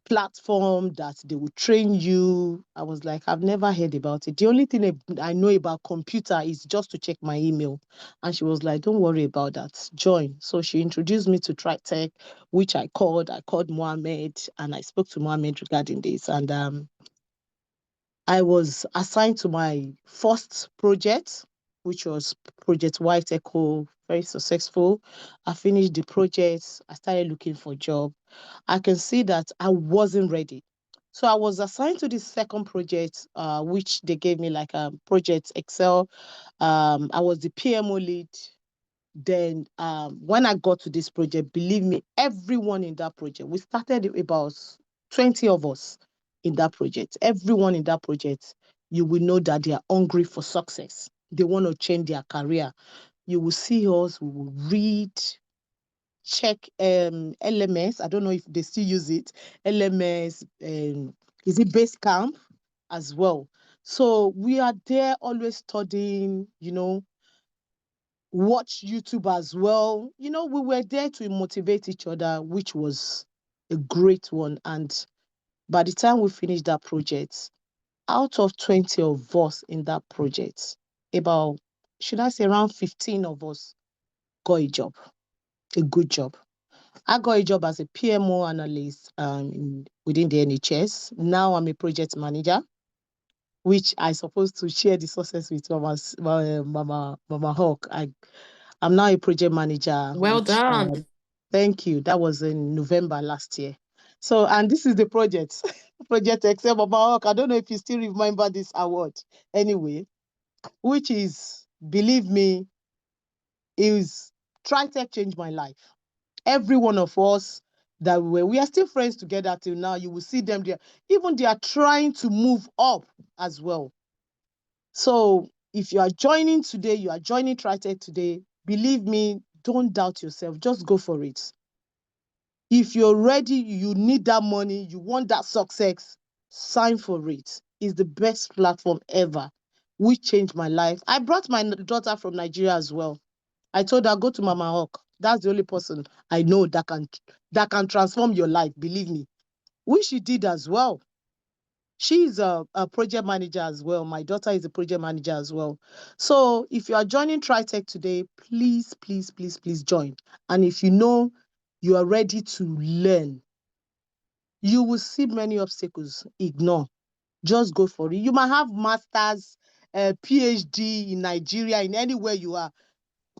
platform that they will train you. I was like, I've never heard about it. The only thing I know about computer is just to check my email. And she was like, don't worry about that. Join. So she introduced me to TriTech, which I called. I called Mohammed and I spoke to Mohammed regarding this. And I was assigned to my first project, which was Project White Echo, very successful. I finished the project. I started looking for a job. I can see that I wasn't ready. So I was assigned to the second project, which they gave me like a project Excel. I was the PMO lead. Then when I got to this project, believe me, everyone in that project, we started about 20 of us in that project. Everyone in that project, you will know that they are hungry for success. They want to change their career. You will see us, we will read, check LMS. I don't know if they still use it. LMS, is it Basecamp as well? So we are there always studying, watch YouTube as well. We were there to motivate each other, which was a great one. And by the time we finished that project, out of 20 of us in that project, about, should I say, around 15 of us got a job, a good job. I got a job as a PMO analyst within the NHS. Now I'm a project manager, which I supposed to share the success with Mama Hawk. I'm now a project manager. Well done. Thank you. That was in November last year. So, and this is the project, Project Excel Mama Hawk. I don't know if you still remember this award. Anyway, which is, believe me, is TriTech changed my life. Every one of us that we are still friends together till now. You will see them there. Even they are trying to move up as well. So if you are joining today, you are joining TriTech today, believe me, don't doubt yourself. Just go for it. If you're ready, you need that money, you want that success, sign for it. It's the best platform ever. Which changed my life. I brought my daughter from Nigeria as well. I told her, go to Mama Hawk. That's the only person I know that can transform your life, believe me. Which she did as well. She's a project manager as well. My daughter is a project manager as well. So if you are joining TriTech today, please, please, please, please join. And if you know you are ready to learn, you will see many obstacles. Ignore. Just go for it. You might have masters, PhD in Nigeria, in anywhere you are.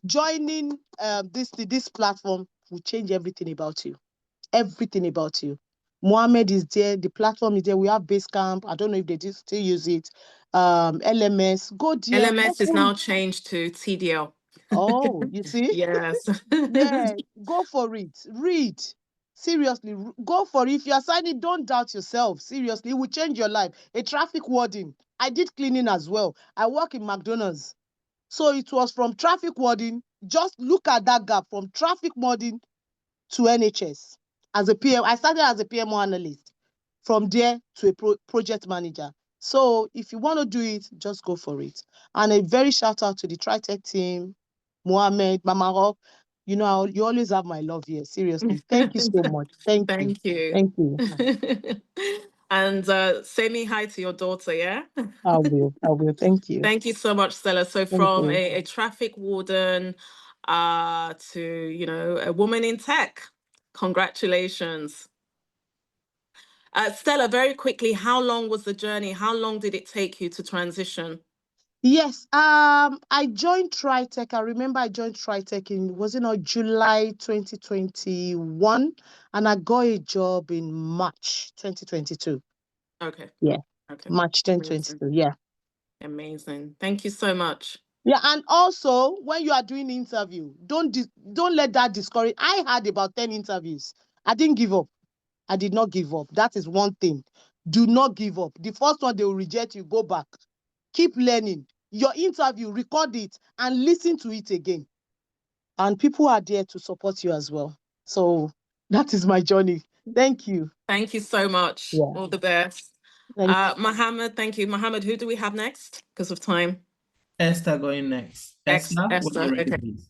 Joining this platform will change everything about you. Everything about you. Mohammed is there. The platform is there. We have Basecamp. I don't know if they still use it. LMS. Go there. LMS is now changed to TDL. Oh, you see? Yes. Yeah, go for it. Read. Seriously, go for it. If you are signing, don't doubt yourself. Seriously, it will change your life. A traffic warden. I did cleaning as well. I work in McDonald's. So it was from traffic warden. Just look at that gap from traffic warden to NHS. As a PM, I started as a PMO analyst. From there to a project manager. So if you want to do it, just go for it. And a very shout out to the TriTech team, Mohammed, Mama Rock. You know, you always have my love here. Seriously. Thank you so much. Thank you. Thank you. Thank you. And say me hi to your daughter, yeah? I will. I will. Thank you. Thank you so much, Stella. So Thank from you. a traffic warden to, a woman in tech. Congratulations. Stella, very quickly, how long was the journey? How long did it take you to transition? Yes, I joined TriTech. I remember I joined TriTech was it not July 2021, and I got a job in March 2022. Okay. Yeah, Okay. March Amazing. 2022. Yeah. Amazing. Thank you so much. Yeah, and also when you are doing interview, don't let that discourage. I had about 10 interviews. I didn't give up. I did not give up. That is one thing. Do not give up. The first one they will reject you, go back. Keep learning. Your interview, record it and listen to it again. And people are there to support you as well. So that is my journey. Thank you. Thank you so much. Yeah. All the best. Thank you. Mohammed, thank you. Mohammed, who do we have next? Because of time. Esther going next. Esther, when Esther, you're ready, okay. please.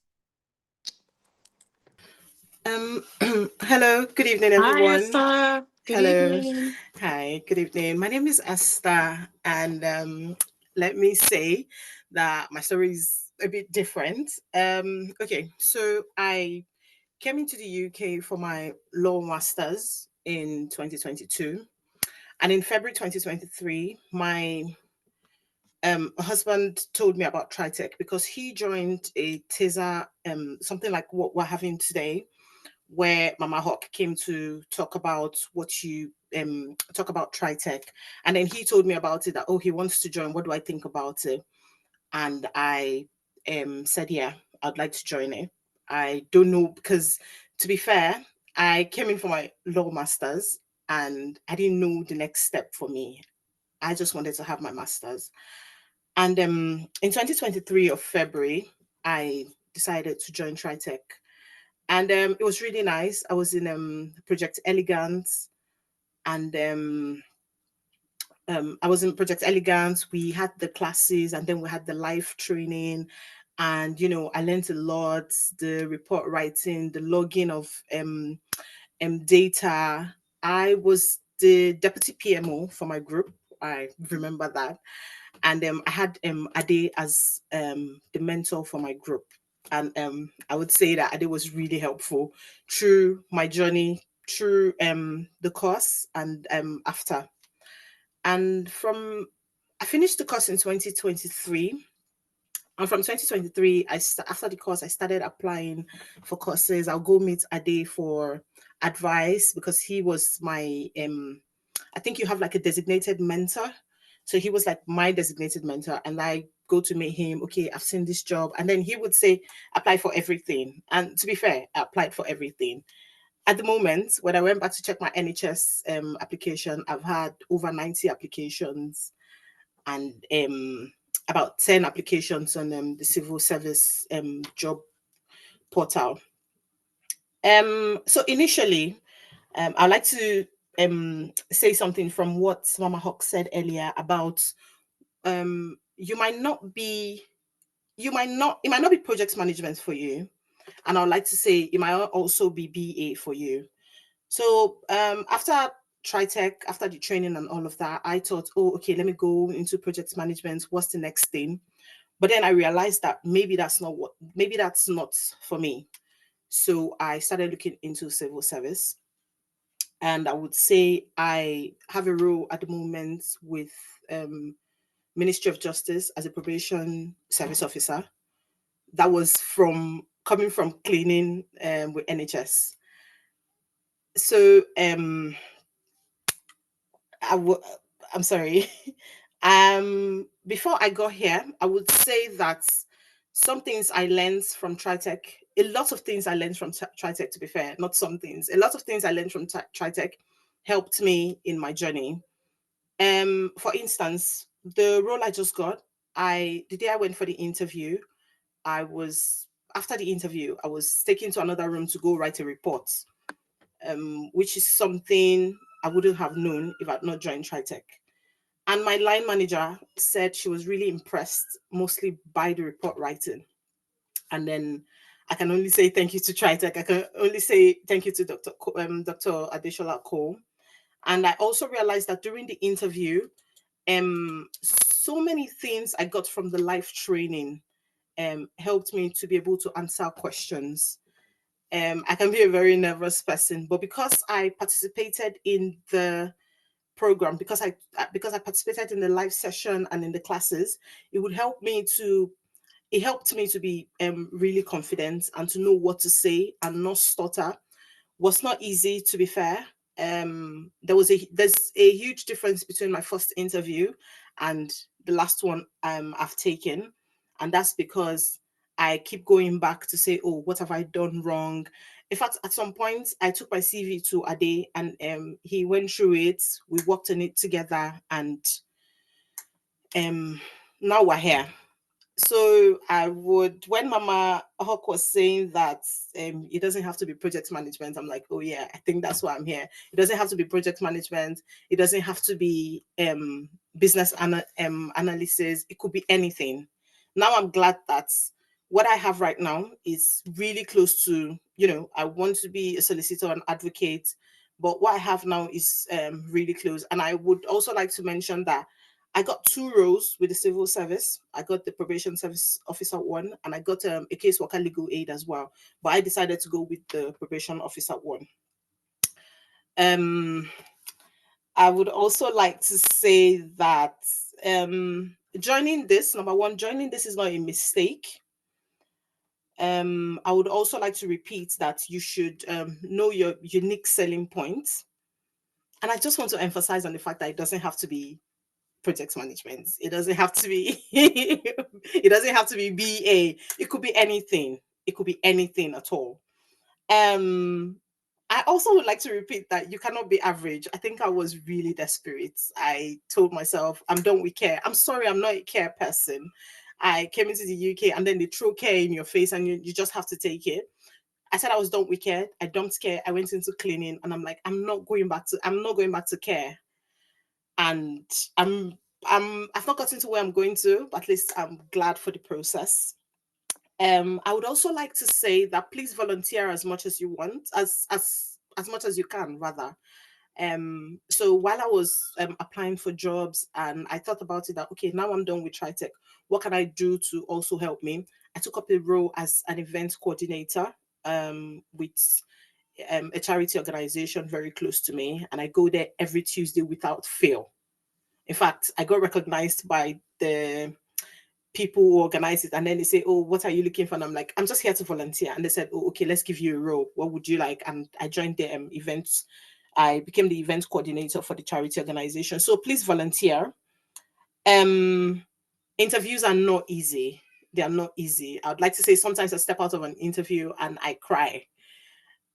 Hello, good evening, Hi, everyone. Esther. Good Hello. evening. Hi, good evening. My name is Esther, and let me say that my story is a bit different. Okay, so I came into the UK for my law masters in 2022, and in February 2023, my husband told me about TriTech because he joined a teaser, something like what we're having today, where Mama Hawk came to talk about what you talk about TriTech. And then he told me about it that, oh, he wants to join. What do I think about it? And I said, yeah, I'd like to join it. I don't know, because to be fair, I came in for my law masters and I didn't know the next step for me. I just wanted to have my masters. And in 2023 of February, I decided to join TriTech. And it was really nice. I was in Project Elegance, and I was in Project Elegance. We had the classes, and then we had the live training, and I learned a lot. The report writing, the logging of data. I was the deputy PMO for my group. I remember that, and I had Ade as the mentor for my group. And I would say that Ade was really helpful through my journey, through the course, and after. And I finished the course in 2023. And from 2023, after the course, I started applying for courses. I'll go meet Ade for advice because he was my I think you have like a designated mentor. So he was like my designated mentor, and I go to meet him. Okay, I've seen this job, and then he would say, apply for everything. And to be fair, I applied for everything. At the moment, when I went back to check my NHS application, I've had over 90 applications, and about 10 applications on the civil service job portal. So initially, I'd like to say something from what Mama Hawk said earlier about it might not be project management for you, and I'd like to say it might also be BA for you. So after TriTech, after the training and all of that, I thought, oh, okay, let me go into project management. What's the next thing? But then I realized that maybe that's not for me. So I started looking into civil service. And I would say I have a role at the moment with Ministry of Justice as a probation service officer. That was coming from cleaning with NHS. So I'm sorry. Before I got here, I would say that some things I learned from TriTech, a lot of things I learned from TriTech, to be fair, not some things. A lot of things I learned from TriTech helped me in my journey. For instance, the role I just got, the day I went for the interview, after the interview, I was taken to another room to go write a report, which is something I wouldn't have known if I'd not joined TriTech. And my line manager said she was really impressed, mostly by the report writing. And then I can only say thank you to TriTech. I can only say thank you to Dr. Adeshola Cole. And I also realized that during the interview, so many things I got from the live training helped me to be able to answer questions. I can be a very nervous person, but because I participated in the program, because I participated in the live session and in the classes, it helped me to be really confident and to know what to say and not stutter. Was not easy, to be fair. There's a huge difference between my first interview and the last one I've taken, and that's because I keep going back to say, oh, what have I done wrong? In fact, at some point, I took my CV to Ade, and he went through it. We worked on it together, and now we're here. So when Mama Hawk was saying that it doesn't have to be project management, I'm like, oh yeah, I think that's why I'm here. It doesn't have to be project management. It doesn't have to be business analysis. It could be anything. Now I'm glad that what I have right now is really close to, I want to be a solicitor and advocate, but what I have now is really close. And I would also like to mention that I got 2 roles with the civil service. I got the probation service officer 1, and I got a caseworker legal aid as well. But I decided to go with the probation officer 1. I would also like to say that joining this is not a mistake. I would also like to repeat that you should know your unique selling points. And I just want to emphasize on the fact that it doesn't have to be project management. It doesn't have to be it doesn't have to be BA. It could be anything. It could be anything at all. I also would like to repeat that you cannot be average. I think I was really desperate. I told myself, I'm done with care. I'm sorry, I'm not a care person. I came into the UK and then they throw care in your face and you just have to take it. I said I was done with care. I dumped care. I went into cleaning and I'm like, I'm not going back to care. And I've not gotten to where I'm going to, but at least I'm glad for the process. I would also like to say that please volunteer as much as you want, as much as you can, rather. So while I was applying for jobs and I thought about it that, okay, now I'm done with TriTech, what can I do to also help me? I took up a role as an event coordinator with a charity organization very close to me, and I go there every Tuesday without fail. In fact, I got recognized by the people who organize it, and then they say, oh, what are you looking for? And I'm like, I'm just here to volunteer. And they said, oh, okay, let's give you a role. What would you like? And I joined the events. I became the event coordinator for the charity organization. So please volunteer. Interviews are not easy. They are not easy. I'd like to say sometimes I step out of an interview and I cry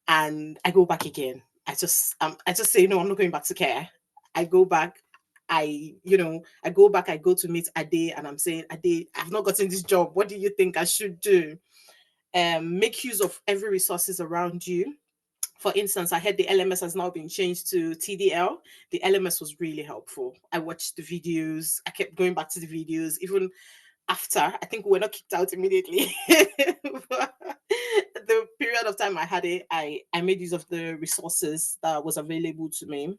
and I go back again. I just say, no, I'm not going back to care. I go back. I go back, I go to meet Ade, and I'm saying, Ade, I've not gotten this job. What do you think I should do? Make use of every resources around you. For instance, I heard the LMS has now been changed to TDL. The LMS was really helpful. I watched the videos. I kept going back to the videos, even after. I think we were not kicked out immediately. The period of time I had it, I made use of the resources that was available to me.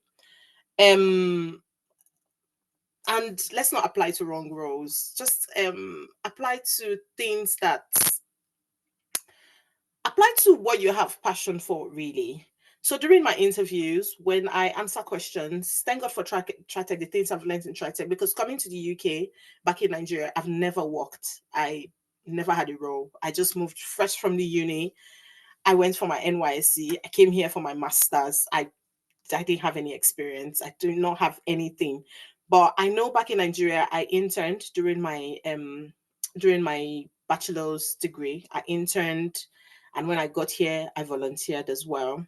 And let's not apply to wrong roles. Just apply to things that apply to what you have passion for, really. So during my interviews, when I answer questions, thank God for TriTech, the things I've learned in TriTech, because coming to the UK, back in Nigeria, I've never worked. I never had a role. I just moved fresh from the uni. I went for my NYSC. I came here for my master's. I didn't have any experience. I do not have anything. But I know back in Nigeria, I interned during my bachelor's degree. I interned, and when I got here, I volunteered as well.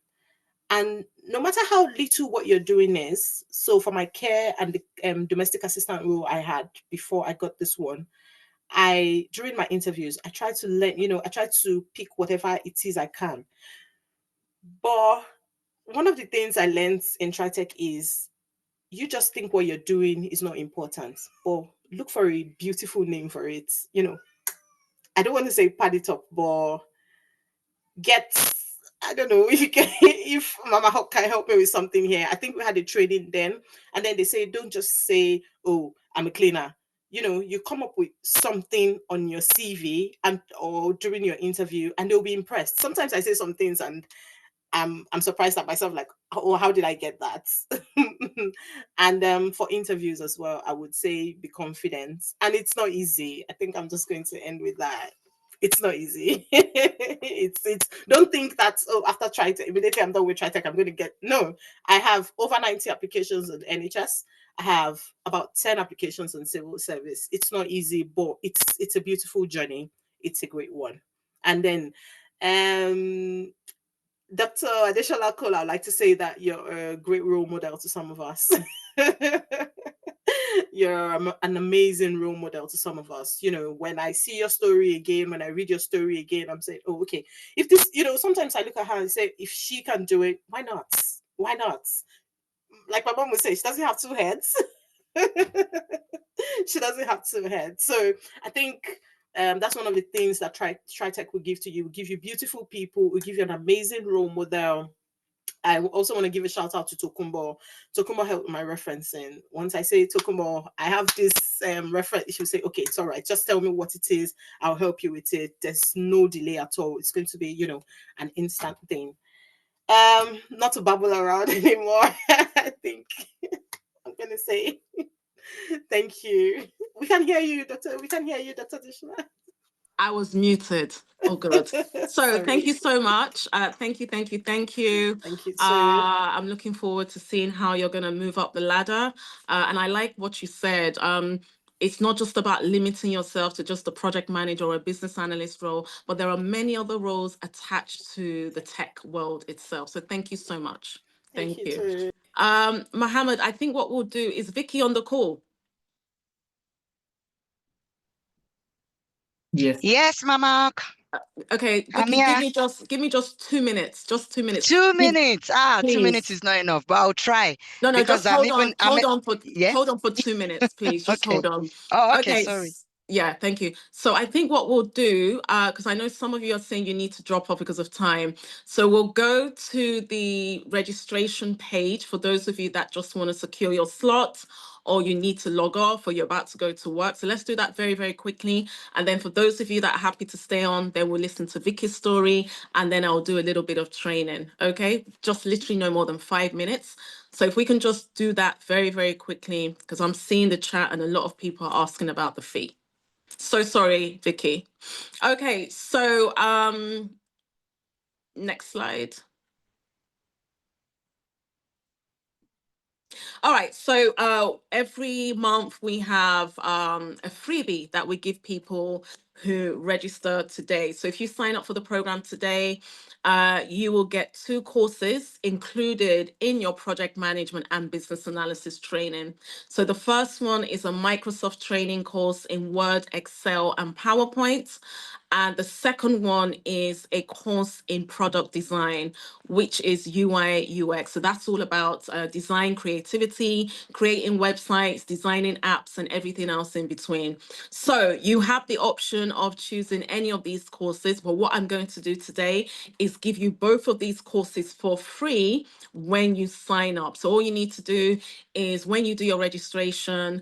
And no matter how little what you're doing is, so for my care and the domestic assistant role I had before I got this one, during my interviews, I try to learn, I try to pick whatever it is I can. But one of the things I learned in TriTech is you just think what you're doing is not important, but look for a beautiful name for it. I don't want to say pad it up, but get, I don't know if you can, if Mama Hawk can help me with something here. I think we had a training then, and then they say, don't just say, oh, I'm a cleaner. You come up with something on your CV or during your interview, and they'll be impressed. Sometimes I say some things and I'm surprised at myself, like, oh, how did I get that? And for interviews as well, I would say be confident. And it's not easy. I think I'm just going to end with that. It's not easy. it's don't think that, oh, after TriTech, immediately I'm done with TriTech, I'm going to get, no. I have over 90 applications on NHS. I have about 10 applications on civil service. It's not easy, but it's a beautiful journey. It's a great one. And then Dr. Adeshola Cole, I'd like to say that you're a great role model to some of us. You're an amazing role model to some of us. When I see your story again, when I read your story again, I'm saying, oh, okay. If this, sometimes I look at her and say, if she can do it, why not? Why not? Like my mom would say, she doesn't have two heads. She doesn't have two heads. So I think that's one of the things that TriTech will give to you. Will give you beautiful people, will give you an amazing role model. I also want to give a shout out to Tokumbo. Tokumbo helped my referencing. Once I say Tokumbo, I have this reference. She'll say, okay, it's all right. Just tell me what it is. I'll help you with it. There's no delay at all. It's going to be, an instant thing. Not to babble around anymore. I think I'm going to say thank you. We can hear you, Doctor. We can hear you, Dr. Dishna. I was muted. Oh, good. So thank you so much. Thank you. Thank you. I'm looking forward to seeing how you're going to move up the ladder. And I like what you said. It's not just about limiting yourself to just a project manager or a business analyst role, but there are many other roles attached to the tech world itself. So thank you so much. Thank you. Too. Mohammed, I think what we'll do is Vicky on the call. Yes. Yes, Mama. Okay, I'm Vicky, here. give me just 2 minutes. Just 2 minutes. 2 minutes. Please. 2 minutes is not enough, but I'll try. No, because just hold on. yeah? Hold on for 2 minutes, please. Just Okay. hold on. Oh, okay, sorry. Yeah, thank you. So I think what we'll do, because I know some of you are saying you need to drop off because of time. So we'll go to the registration page for those of you that just want to secure your slot, or you need to log off, or you're about to go to work. So let's do that very, very quickly. And then for those of you that are happy to stay on, then we'll listen to Vicky's story, and then I'll do a little bit of training. Okay, just literally no more than 5 minutes. So if we can just do that very, very quickly, because I'm seeing the chat and a lot of people are asking about the fee. So sorry, Vicky. Okay, so next slide. All right, so every month we have a freebie that we give people who register today. So if you sign up for the program today, you will get 2 courses included in your project management and business analysis training. So the first one is a Microsoft training course in Word, Excel, and PowerPoint. And the second one is a course in product design, which is UI, UX. So that's all about design creativity, creating websites, designing apps, and everything else in between. So you have the option of choosing any of these courses, but what I'm going to do today is give you both of these courses for free when you sign up. So all you need to do is when you do your registration,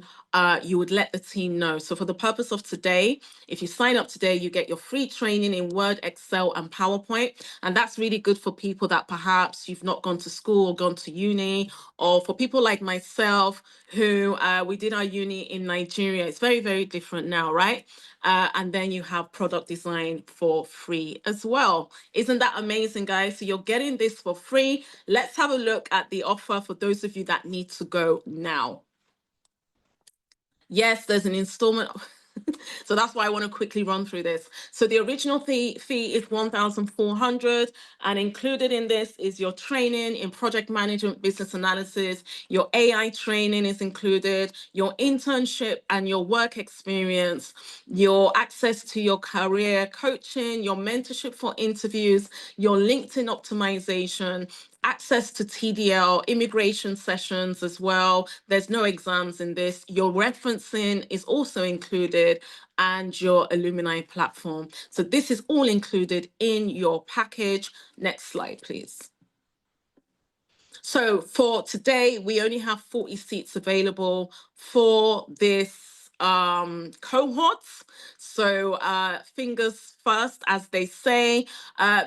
you would let the team know. So for the purpose of today, if you sign up today, you get your free training in Word, Excel, and PowerPoint. And that's really good for people that perhaps you've not gone to school or gone to uni, or for people like myself who we did our uni in Nigeria. It's very, very different now, right? And then you have product design for free as well. Isn't that amazing, guys? So you're getting this for free. Let's have a look at the offer for those of you that need to go now. Yes, there's an installment. So that's why I want to quickly run through this. So the original fee is 1,400, and included in this is your training in project management, business analysis. Your AI training is included, your internship and your work experience, your access to your career coaching, your mentorship for interviews, your LinkedIn optimization, access to TDL, immigration sessions as well. There's no exams in this. Your referencing is also included, and your alumni platform. So this is all included in your package. Next slide, please. So for today, we only have 40 seats available for this cohorts. So fingers first, as they say.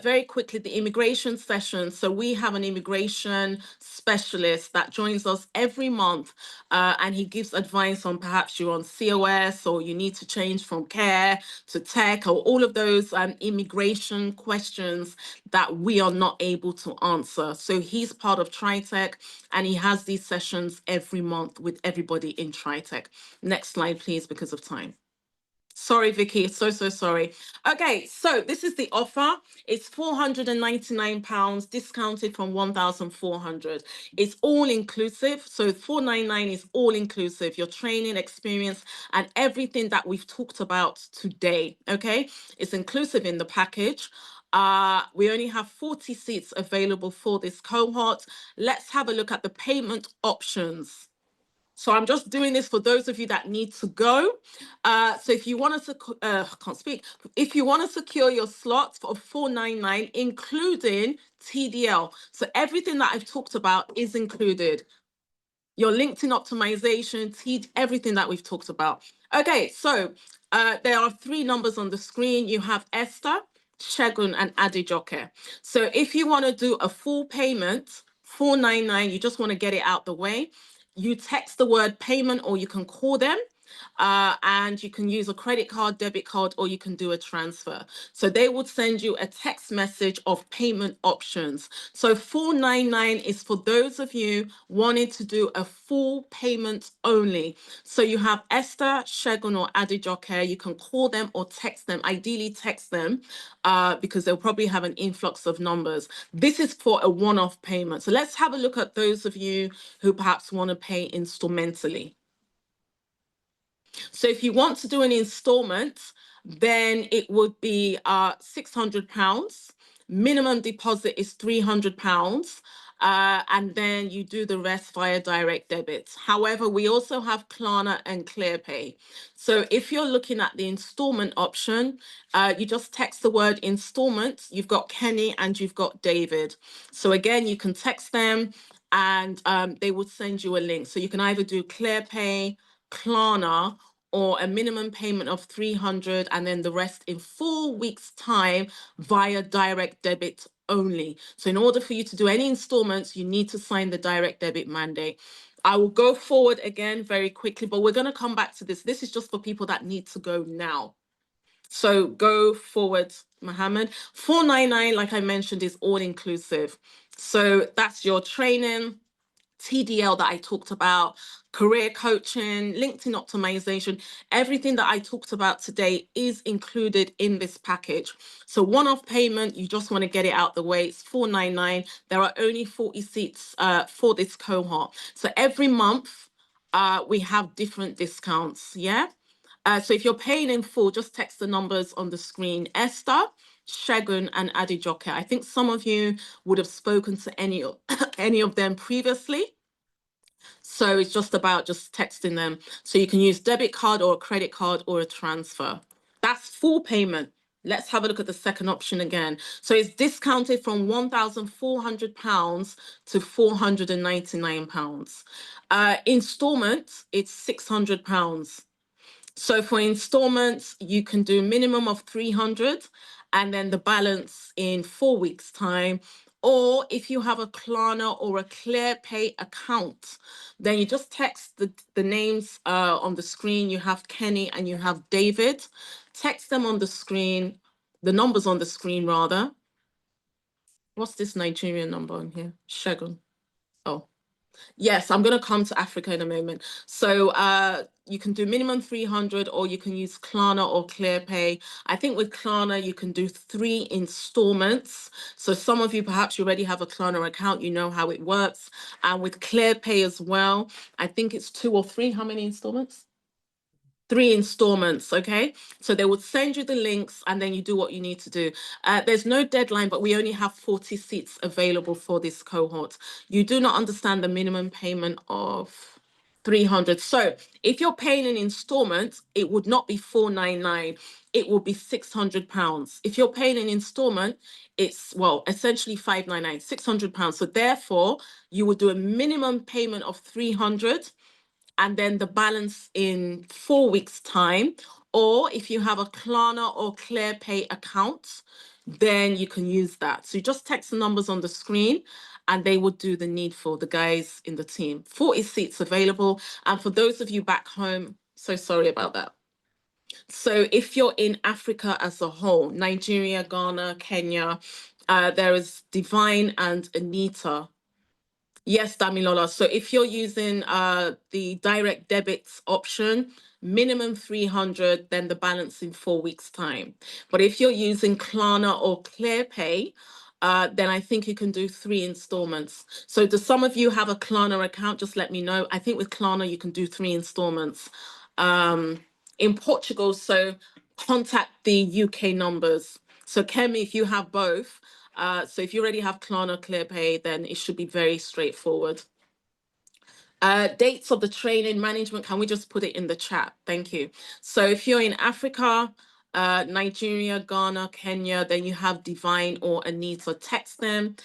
Very quickly, the immigration session. So we have an immigration specialist that joins us every month, and he gives advice on perhaps you're on COS or you need to change from care to tech, or all of those immigration questions that we are not able to answer. So he's part of TriTech, and he has these sessions every month with everybody in TriTech. Next slide, please, because of time. Sorry, Vicky, so sorry. Okay, so this is the offer. It's £499, discounted from 1,400. It's all inclusive. So 499 is all inclusive, your training experience and everything that we've talked about today. Okay, it's inclusive in the package. We only have 40 seats available for this cohort. Let's have a look at the payment options. So I'm just doing this for those of you that need to go. So if you want to, can't speak. If you want to secure your slots for 499, including TDL. So everything that I've talked about is included. Your LinkedIn optimization, everything that we've talked about. Okay, so there are 3 numbers on the screen. You have Esther, Shegun, and Adijoke. So if you want to do a full payment, 499, you just want to get it out the way, you text the word payment, or you can call them, and you can use a credit card, debit card, or you can do a transfer. So they would send you a text message of payment options. So 499 is for those of you wanting to do a full payment only. So you have Esther, Shegun, or Adijoke. You can call them or text them, ideally text them, because they'll probably have an influx of numbers. This is for a one-off payment. So let's have a look at those of you who perhaps want to pay instrumentally. So if you want to do an installment, then it would be £600. Minimum deposit is £300. And then you do the rest via direct debits. However, we also have Klarna and ClearPay. So if you're looking at the installment option, you just text the word installment. You've got Kenny and you've got David. So again, you can text them, and they would send you a link. So you can either do ClearPay, Klarna, or a minimum payment of 300, and then the rest in 4 weeks' time via direct debit only. So in order for you to do any installments, you need to sign the direct debit mandate. I will go forward again very quickly, but we're going to come back to this. This is just for people that need to go now. So go forward, Mohammed. 499, like I mentioned, is all inclusive. So that's your training, TDL that I talked about, career coaching, LinkedIn optimization, everything that I talked about today is included in this package. So one-off payment, you just want to get it out the way. It's $499. There are only 40 seats for this cohort. So every month, we have different discounts, yeah? So if you're paying in full, just text the numbers on the screen. Esther, Shagun, and Adijoke. I think some of you would have spoken to any of them previously. So it's just about just texting them. So you can use debit card or a credit card or a transfer. That's full payment. Let's have a look at the second option again. So it's discounted from £1,400 to £499. Installment, it's £600. So for installments, you can do minimum of 300 and then the balance in 4 weeks' time. Or if you have a Klarna or a ClearPay account, then you just text the names on the screen. You have Kenny and you have David. Text them on the screen, the numbers on the screen rather. What's this Nigerian number on here? Shagun. Oh. Yes, I'm going to come to Africa in a moment. So you can do minimum 300 or you can use Klarna or ClearPay. I think with Klarna, you can do 3 installments. So some of you, perhaps you already have a Klarna account, you know how it works. And with ClearPay as well, I think it's 2 or 3. How many installments? 3 installments, okay? So they would send you the links and then you do what you need to do. There's no deadline, but we only have 40 seats available for this cohort. You do not understand the minimum payment of 300. So if you're paying in installments, it would not be 499. It will be £600. If you're paying an installment, it's, well, essentially 599, £600. So therefore, you would do a minimum payment of 300 and then the balance in 4 weeks' time. Or if you have a Klarna or ClearPay account, then you can use that. So you just text the numbers on the screen and they would do the needful, the guys in the team. 40 seats available. And for those of you back home, so sorry about that. So if you're in Africa as a whole, Nigeria, Ghana, Kenya, there is Divine and Anita. Yes, Damilola. So if you're using the direct debits option, minimum 300, then the balance in 4 weeks' time. But if you're using Klarna or ClearPay, then I think you can do 3 installments. So do some of you have a Klarna account? Just let me know. I think with Klarna, you can do 3 installments. In Portugal, so contact the UK numbers. So Kemi, if you have both, so if you already have Klarna ClearPay, then it should be very straightforward. Dates of the training management, can we just put it in the chat? Thank you. So if you're in Africa, Nigeria, Ghana, Kenya, then you have Divine or Anita. Text them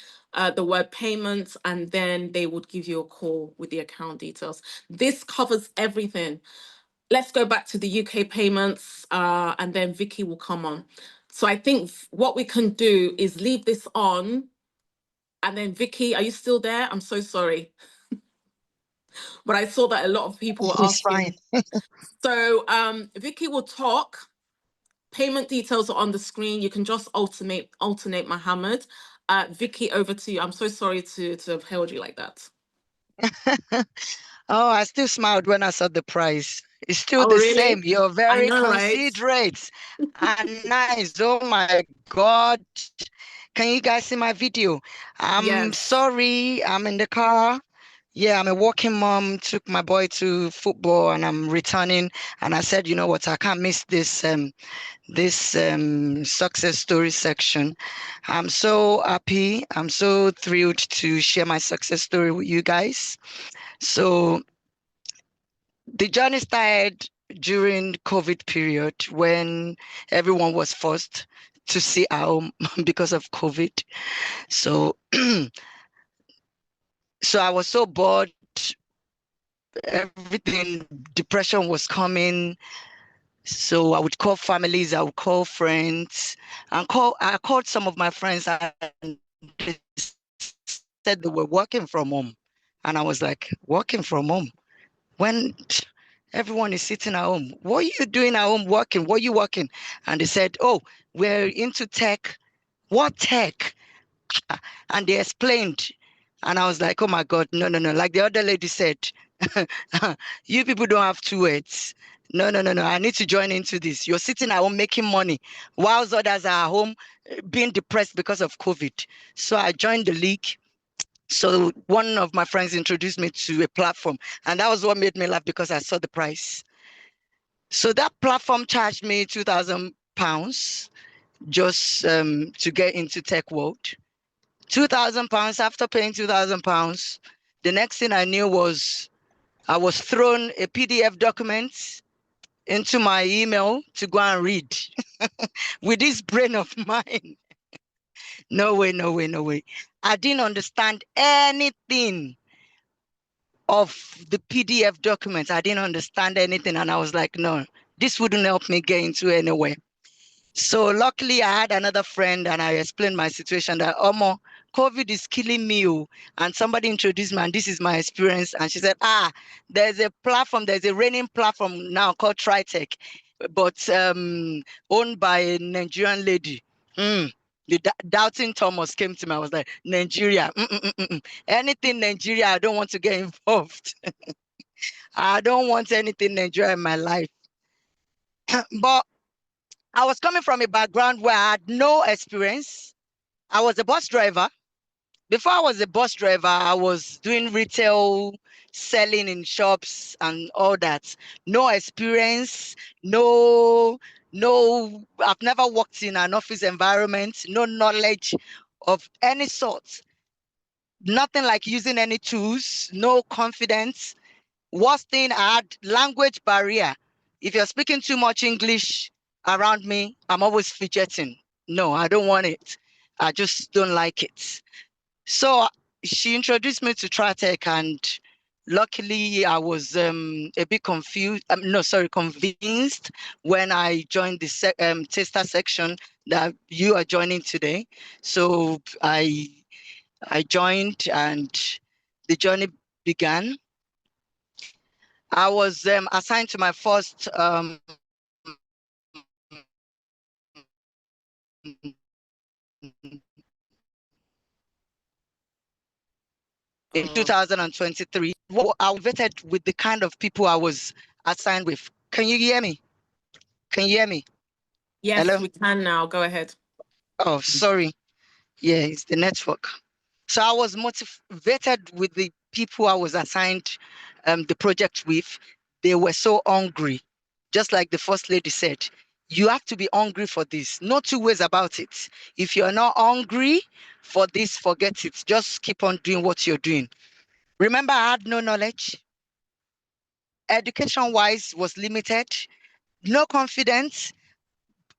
the word payments, and then they would give you a call with the account details. This covers everything. Let's go back to the UK payments, and then Vicky will come on. So I think what we can do is leave this on, and then Vicky, are you still there? I'm so sorry. But I saw that a lot of people were asking. Fine. So Vicky will talk. Payment details are on the screen. You can just alternate Mohammed. Vicky, over to you. I'm so sorry to have held you like that. Oh, I still smiled when I saw the price. It's still Oh, the really? same. You're I very know, right? considerate and nice. Oh my God. Can you guys see my video? I'm Yes. sorry. I'm in the car. Yeah, I'm a working mom, took my boy to football and I'm returning. And I said, you know what, I can't miss this success story section. I'm so happy. I'm so thrilled to share my success story with you guys. So the journey started during COVID period when everyone was forced to stay at home because of COVID. So, so I was so bored. Everything, depression was coming. So I would call families, I would call friends, and I called some of my friends and they said they were working from home. And I was like, working from home? When everyone is sitting at home, what are you doing at home working? What are you working? And they said, oh, we're into tech. What tech? And they explained And I was like, oh my God, no, no, no. Like the other lady said, you people don't have two heads. No, no, no, no. I need to join into this. You're sitting at home making money whilst others are at home being depressed because of COVID. So I joined the league. So one of my friends introduced me to a platform, and that was what made me laugh because I saw the price. So that platform charged me £2,000 just to get into tech world. £2,000. After paying £2,000, the next thing I knew was I was thrown a PDF document into my email to go and read with this brain of mine. No way, no way, no way. I didn't understand anything of the PDF documents. I didn't understand anything. And I was like, no, this wouldn't help me get into anywhere. So luckily I had another friend and I explained my situation that, Omo, COVID is killing me. And somebody introduced me and this is my experience. And she said, there's a platform, there's a reigning platform now called TriTech, but owned by a Nigerian lady. The doubting Thomas came to me. I was like, Nigeria, anything Nigeria, I don't want to get involved. I don't want anything Nigeria in my life. But I was coming from a background where I had no experience. I was a bus driver. Before I was a bus driver, I was doing retail, selling in shops and all that. No experience, I've never worked in an office environment, no knowledge of any sort. Nothing like using any tools, no confidence. Worst thing, I had language barrier. If you're speaking too much English around me, I'm always fidgeting. No, I don't want it. I just don't like it. So she introduced me to TriTech, and luckily I was a bit confused. Convinced when I joined the tester section that you are joining today. So I joined and the journey began. I was assigned to my first in 2023. I was vetted with the kind of people I was assigned with. Can you hear me? Can you hear me? Yes, Hello? we can now. Go ahead. Oh, sorry. Yeah, it's the network. So I was motivated with the people I was assigned the project with. They were so hungry. Just like the first lady said, you have to be hungry for this. No two ways about it. If you're not hungry for this, forget it. Just keep on doing what you're doing. Remember, I had no knowledge. Education-wise was limited. No confidence,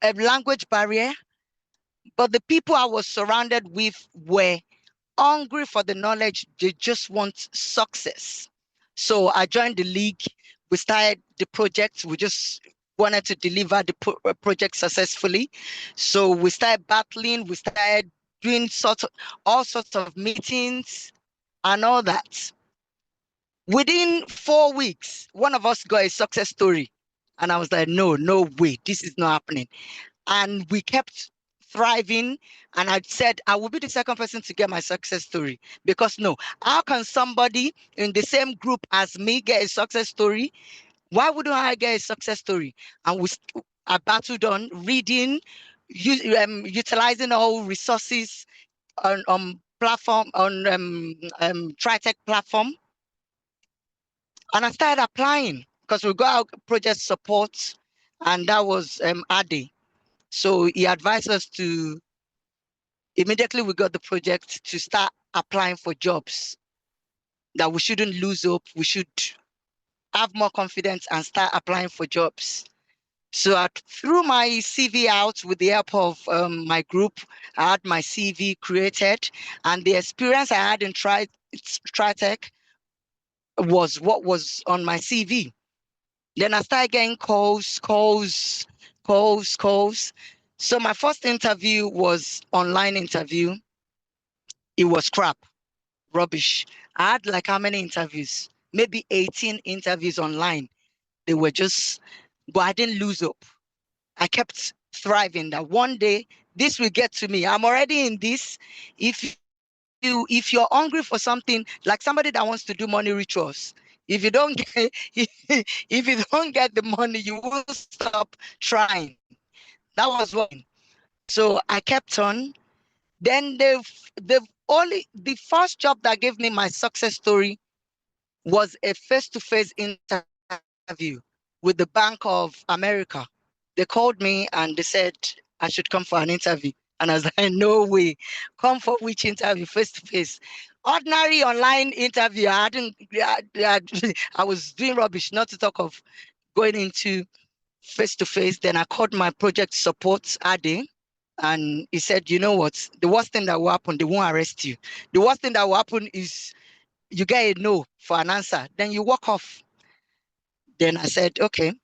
a language barrier. But the people I was surrounded with were hungry for the knowledge. They just want success. So I joined the league. We started the project. We just wanted to deliver the project successfully. So we started battling. We started doing all sorts of meetings and all that. Within 4 weeks, one of us got a success story. And I was like, no way, this is not happening. And we kept thriving. And I said, I will be the second person to get my success story. Because no, how can somebody in the same group as me get a success story? Why wouldn't I get a success story? And I battled on reading, utilizing all resources on platform, on TriTech platform. And I started applying because we got our project support, and that was Adi. So he advised us to, immediately we got the project, to start applying for jobs, that we shouldn't lose hope. We should have more confidence and start applying for jobs. So I threw my CV out with the help of my group. I had my CV created, and the experience I had in TriTech was what was on my CV. Then I started getting calls. So my first interview was online interview. It was crap, rubbish. I had like how many interviews? Maybe 18 interviews online. They were just, but I didn't lose hope. I kept thriving that one day this will get to me. I'm already in this. If if you're hungry for something, like somebody that wants to do money rituals, if you don't get if you don't get the money, you will stop trying. That was one. So I kept on. Then the first job that gave me my success story was a face-to-face interview with the Bank of America. They called me and they said I should come for an interview. And I was like, no way. Come for which interview? Face-to-face. Ordinary online interview. I was doing rubbish, not to talk of going into face-to-face. Then I called my project support Ade, and he said, you know what? The worst thing that will happen, they won't arrest you. The worst thing that will happen is you get a no for an answer. Then you walk off. Then I said, okay.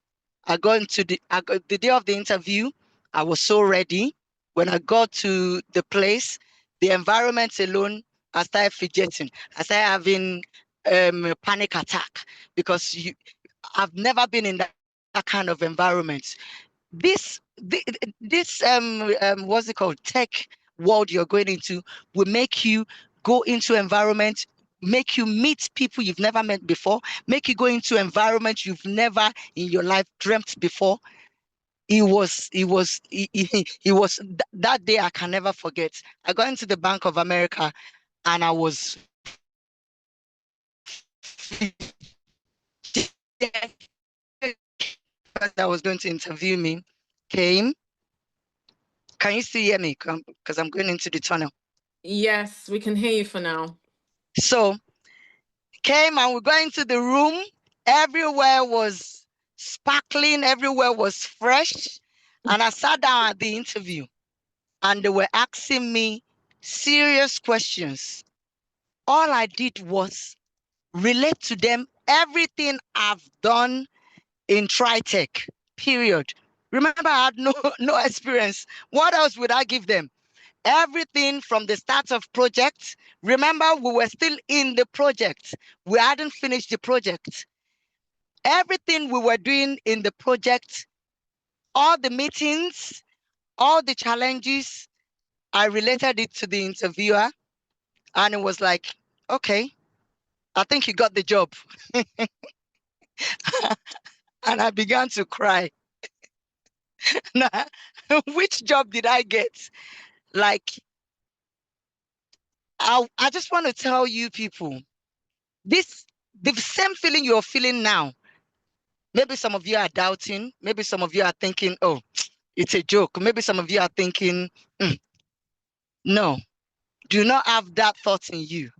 The day of the interview, I was so ready. When I got to the place, the environment alone, I started fidgeting. I started having a panic attack because I've never been in that kind of environment. This what's it called, tech world you're going into will make you go into environment, make you meet people you've never met before, make you go into environment you've never in your life dreamt before. It was that day I can never forget. I got into the Bank of America and I was that was going to interview me came. Can you still hear me? Because I'm going into the tunnel. Yes, we can hear you for now. So came and we got into the room. Everywhere was sparkling. Everywhere was fresh. And I sat down at the interview and they were asking me serious questions. All I did was relate to them everything I've done in TriTech, period. Remember, I had no experience. What else would I give them? Everything from the start of project. Remember, we were still in the project. We hadn't finished the project. Everything we were doing in the project, all the meetings, all the challenges, I related it to the interviewer. And it was like, okay, I think you got the job. And I began to cry. Now, which job did I get? Like, I just want to tell you people, the same feeling you're feeling now. Maybe some of you are doubting. Maybe some of you are thinking, oh, it's a joke. Maybe some of you are thinking, no, do not have that thought in you.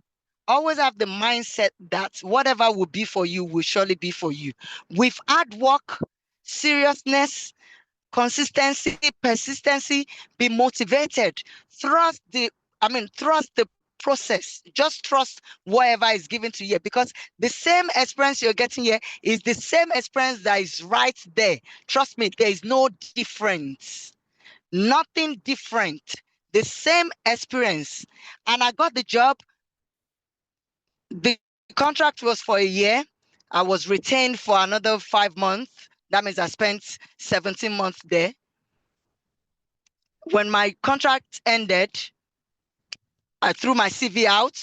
Always have the mindset that whatever will be for you will surely be for you. With hard work, seriousness, consistency, persistency, be motivated. Trust the process. Just trust whatever is given to you, because the same experience you're getting here is the same experience that is right there. Trust me, there is no difference. Nothing different. The same experience. And I got the job. The contract was for a year. I was retained for another 5 months. That means I spent 17 months there. When my contract ended, I threw my CV out.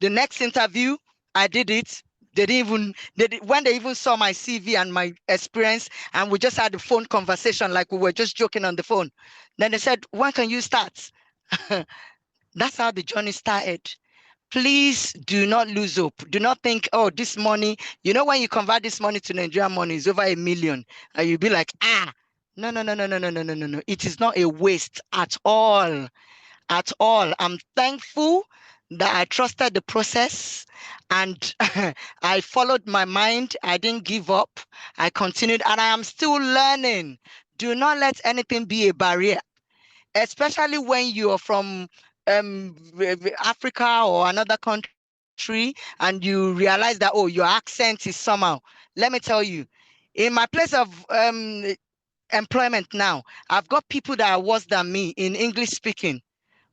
The next interview, I did it. When they even saw my CV and my experience, and we just had a phone conversation like we were just joking on the phone. Then they said, when can you start? That's how the journey started. Please do not lose hope. Do not think, oh, this money, when you convert this money to Nigerian money, it's over 1 million. And you'll be like, no. It is not a waste at all. At all. I'm thankful that I trusted the process and I followed my mind. I didn't give up. I continued and I am still learning. Do not let anything be a barrier, especially when you are from Africa or another country and you realize that, oh, your accent is somehow. Let me tell you, in my place of employment now, I've got people that are worse than me in English speaking.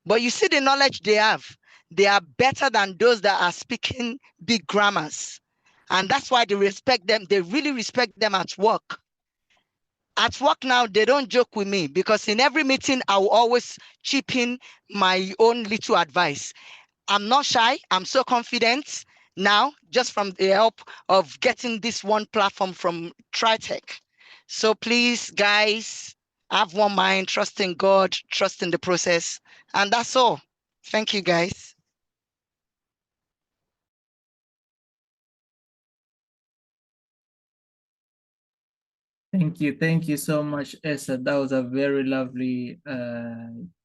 But you see the knowledge they have. They are better than those that are speaking big grammars. And that's why they respect them. They really respect them at work. At work now, they don't joke with me because in every meeting, I will always chip in my own little advice. I'm not shy. I'm so confident now, just from the help of getting this one platform from TriTech. So please, guys, have one mind, trust in God, trust in the process. And that's all. Thank you, guys. Thank you so much, Esther. That was a very lovely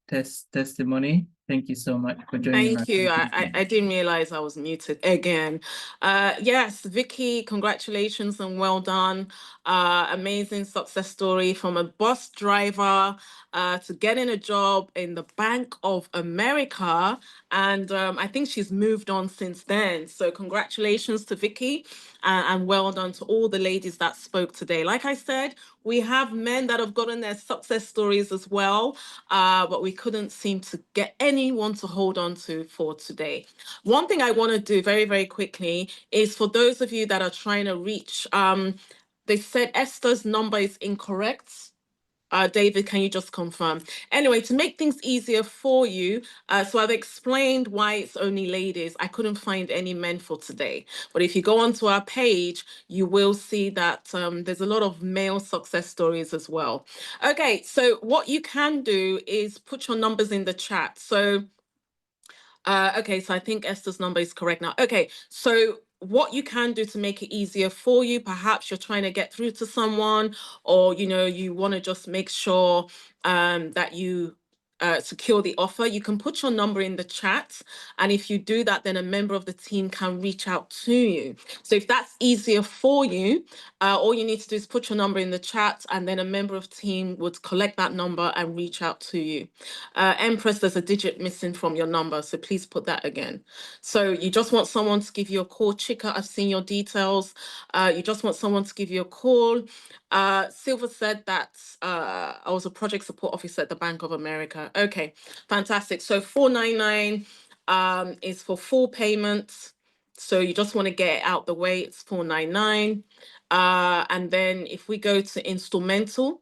testimony. Thank you so much for joining us. Thank you. I didn't realize I was muted again. Yes, Vicky, congratulations and well done. Amazing success story from a bus driver to getting a job in the Bank of America. And I think she's moved on since then. So congratulations to Vicky and well done to all the ladies that spoke today. Like I said, we have men that have gotten their success stories as well, but we couldn't seem to get anyone to hold on to for today. One thing I want to do very, very quickly is for those of you that are trying to reach, they said Esther's number is incorrect. David, can you just confirm? Anyway, to make things easier for you, so I've explained why it's only ladies. I couldn't find any men for today. But if you go onto our page, you will see that there's a lot of male success stories as well. Okay, so what you can do is put your numbers in the chat. So okay, so I think Esther's number is correct now. Okay, so what you can do to make it easier for you, perhaps you're trying to get through to someone, or you want to just make sure that you secure the offer, you can put your number in the chat. And if you do that, then a member of the team can reach out to you. So if that's easier for you, all you need to do is put your number in the chat, and then a member of team would collect that number and reach out to you. Empress, there's a digit missing from your number, so please put that again. So you just want someone to give you a call. Chika, I've seen your details. You just want someone to give you a call. Silver said that I was a project support officer at the Bank of America. Okay, fantastic. So 499 is for full payment. So you just want to get it out the way. It's 499. And then if we go to instrumental,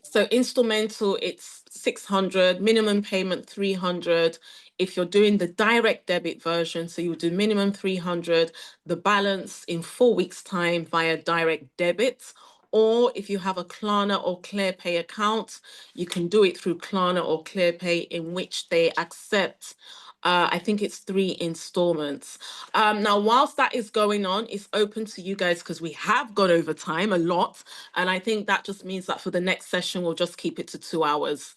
so instrumental, it's 600, minimum payment 300. If you're doing the direct debit version, so you would do minimum 300, the balance in 4 weeks' time via direct debit. Or if you have a Klarna or ClearPay account, you can do it through Klarna or ClearPay, in which they accept I think it's 3 installments. Now, whilst that is going on, it's open to you guys because we have gone over time a lot. And I think that just means that for the next session, we'll just keep it to 2 hours.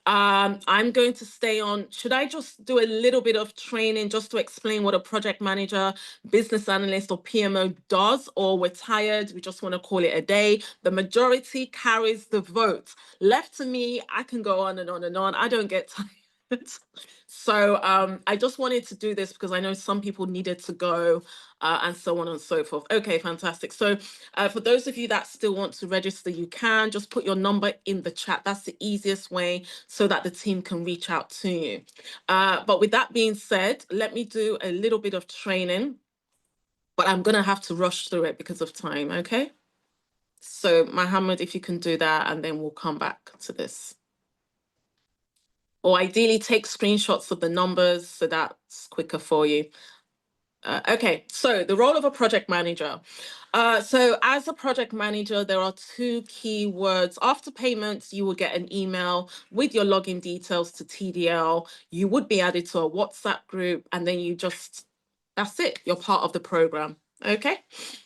I'm going to stay on. Should I just do a little bit of training just to explain what a project manager, business analyst, or PMO does? Or we're tired, we just want to call it a day? The majority carries the vote. Left to me, I can go on and on and on. I don't get tired. So I just wanted to do this because I know some people needed to go and so on and so forth. Okay, fantastic. So for those of you that still want to register, you can just put your number in the chat. That's the easiest way so that the team can reach out to you. But with that being said, let me do a little bit of training, but I'm going to have to rush through it because of time. Okay. So Mohammed, if you can do that, and then we'll come back to this. Or ideally take screenshots of the numbers so that's quicker for you. Okay, so the role of a project manager. So as a project manager, there are 2 key words. After payments, you will get an email with your login details to TDL. You would be added to a WhatsApp group, and then that's it. You're part of the program. Okay.